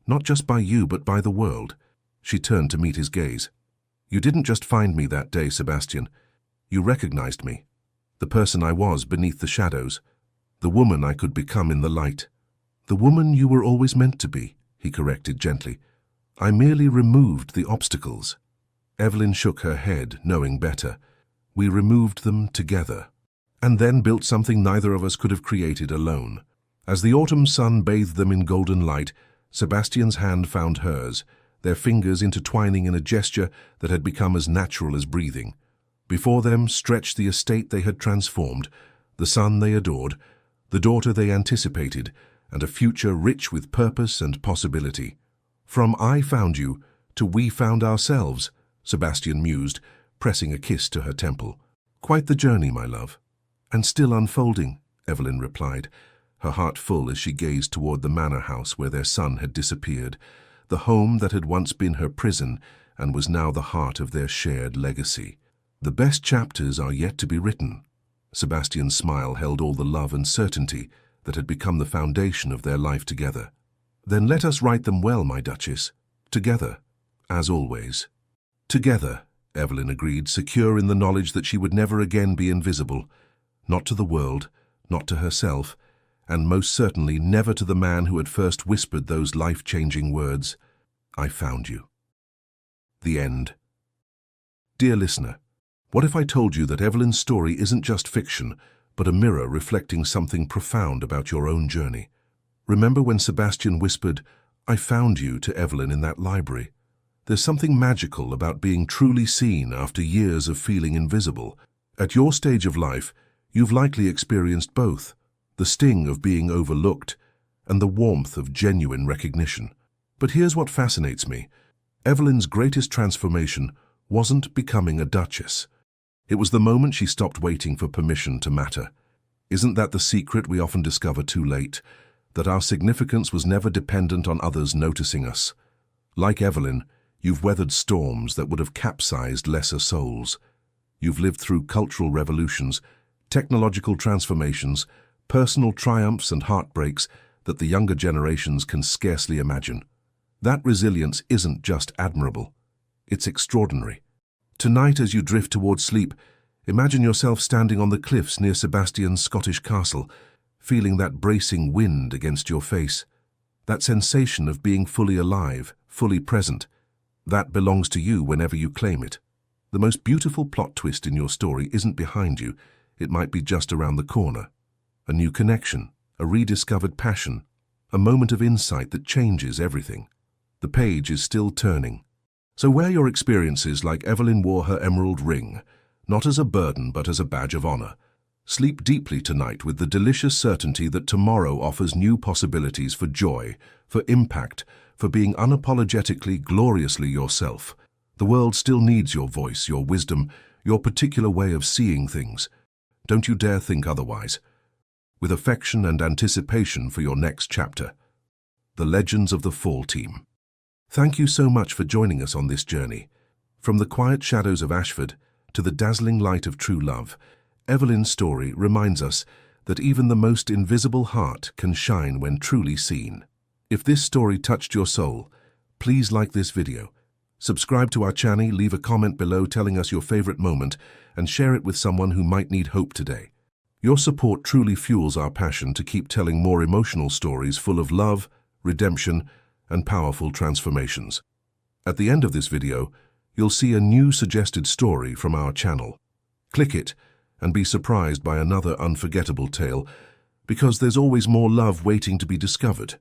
Not just by you, but by the world." She turned to meet his gaze. "You didn't just find me that day, Sebastian. You recognized me. The person I was beneath the shadows. The woman I could become in the light. The woman you were always meant to be," he corrected gently. "I merely removed the obstacles." Evelyn shook her head, knowing better. "We removed them together, and then built something neither of us could have created alone." As the autumn sun bathed them in golden light, Sebastian's hand found hers, their fingers intertwining in a gesture that had become as natural as breathing. Before them stretched the estate they had transformed, the son they adored, the daughter they anticipated, and a future rich with purpose and possibility. "From I found you to we found ourselves," Sebastian mused, pressing a kiss to her temple. "Quite the journey, my love." "And still unfolding," Evelyn replied, her heart full as she gazed toward the manor house where their son had disappeared, the home that had once been her prison and was now the heart of their shared legacy. "The best chapters are yet to be written." Sebastian's smile held all the love and certainty that had become the foundation of their life together. "Then let us write them well, my Duchess. Together, as always." "Together," Evelyn agreed, secure in the knowledge that she would never again be invisible, not to the world, not to herself, and most certainly never to the man who had first whispered those life-changing words, "I found you." The end. Dear listener, what if I told you that Evelyn's story isn't just fiction, but a mirror reflecting something profound about your own journey? Remember when Sebastian whispered, "I found you," to Evelyn in that library? There's something magical about being truly seen after years of feeling invisible. At your stage of life, you've likely experienced both, the sting of being overlooked and the warmth of genuine recognition. But here's what fascinates me. Evelyn's greatest transformation wasn't becoming a duchess. It was the moment she stopped waiting for permission to matter. Isn't that the secret we often discover too late? That our significance was never dependent on others noticing us. Like Evelyn, you've weathered storms that would have capsized lesser souls. You've lived through cultural revolutions, technological transformations, personal triumphs and heartbreaks that the younger generations can scarcely imagine. That resilience isn't just admirable, it's extraordinary. Tonight, as you drift towards sleep, imagine yourself standing on the cliffs near Sebastian's Scottish castle, feeling that bracing wind against your face. That sensation of being fully alive, fully present, that belongs to you whenever you claim it. The most beautiful plot twist in your story isn't behind you, it might be just around the corner. A new connection, a rediscovered passion, a moment of insight that changes everything. The page is still turning. So wear your experiences like Evelyn wore her emerald ring, not as a burden but as a badge of honor. Sleep deeply tonight with the delicious certainty that tomorrow offers new possibilities for joy, for impact, for being unapologetically, gloriously yourself. The world still needs your voice, your wisdom, your particular way of seeing things. Don't you dare think otherwise. With affection and anticipation for your next chapter. The Legends of the Fall Team. Thank you so much for joining us on this journey. From the quiet shadows of Ashford to the dazzling light of true love, Evelyn's story reminds us that even the most invisible heart can shine when truly seen. If this story touched your soul, please like this video, subscribe to our channel, leave a comment below telling us your favorite moment, and share it with someone who might need hope today. Your support truly fuels our passion to keep telling more emotional stories full of love, redemption, and powerful transformations. At the end of this video, you'll see a new suggested story from our channel. Click it and be surprised by another unforgettable tale, because there's always more love waiting to be discovered.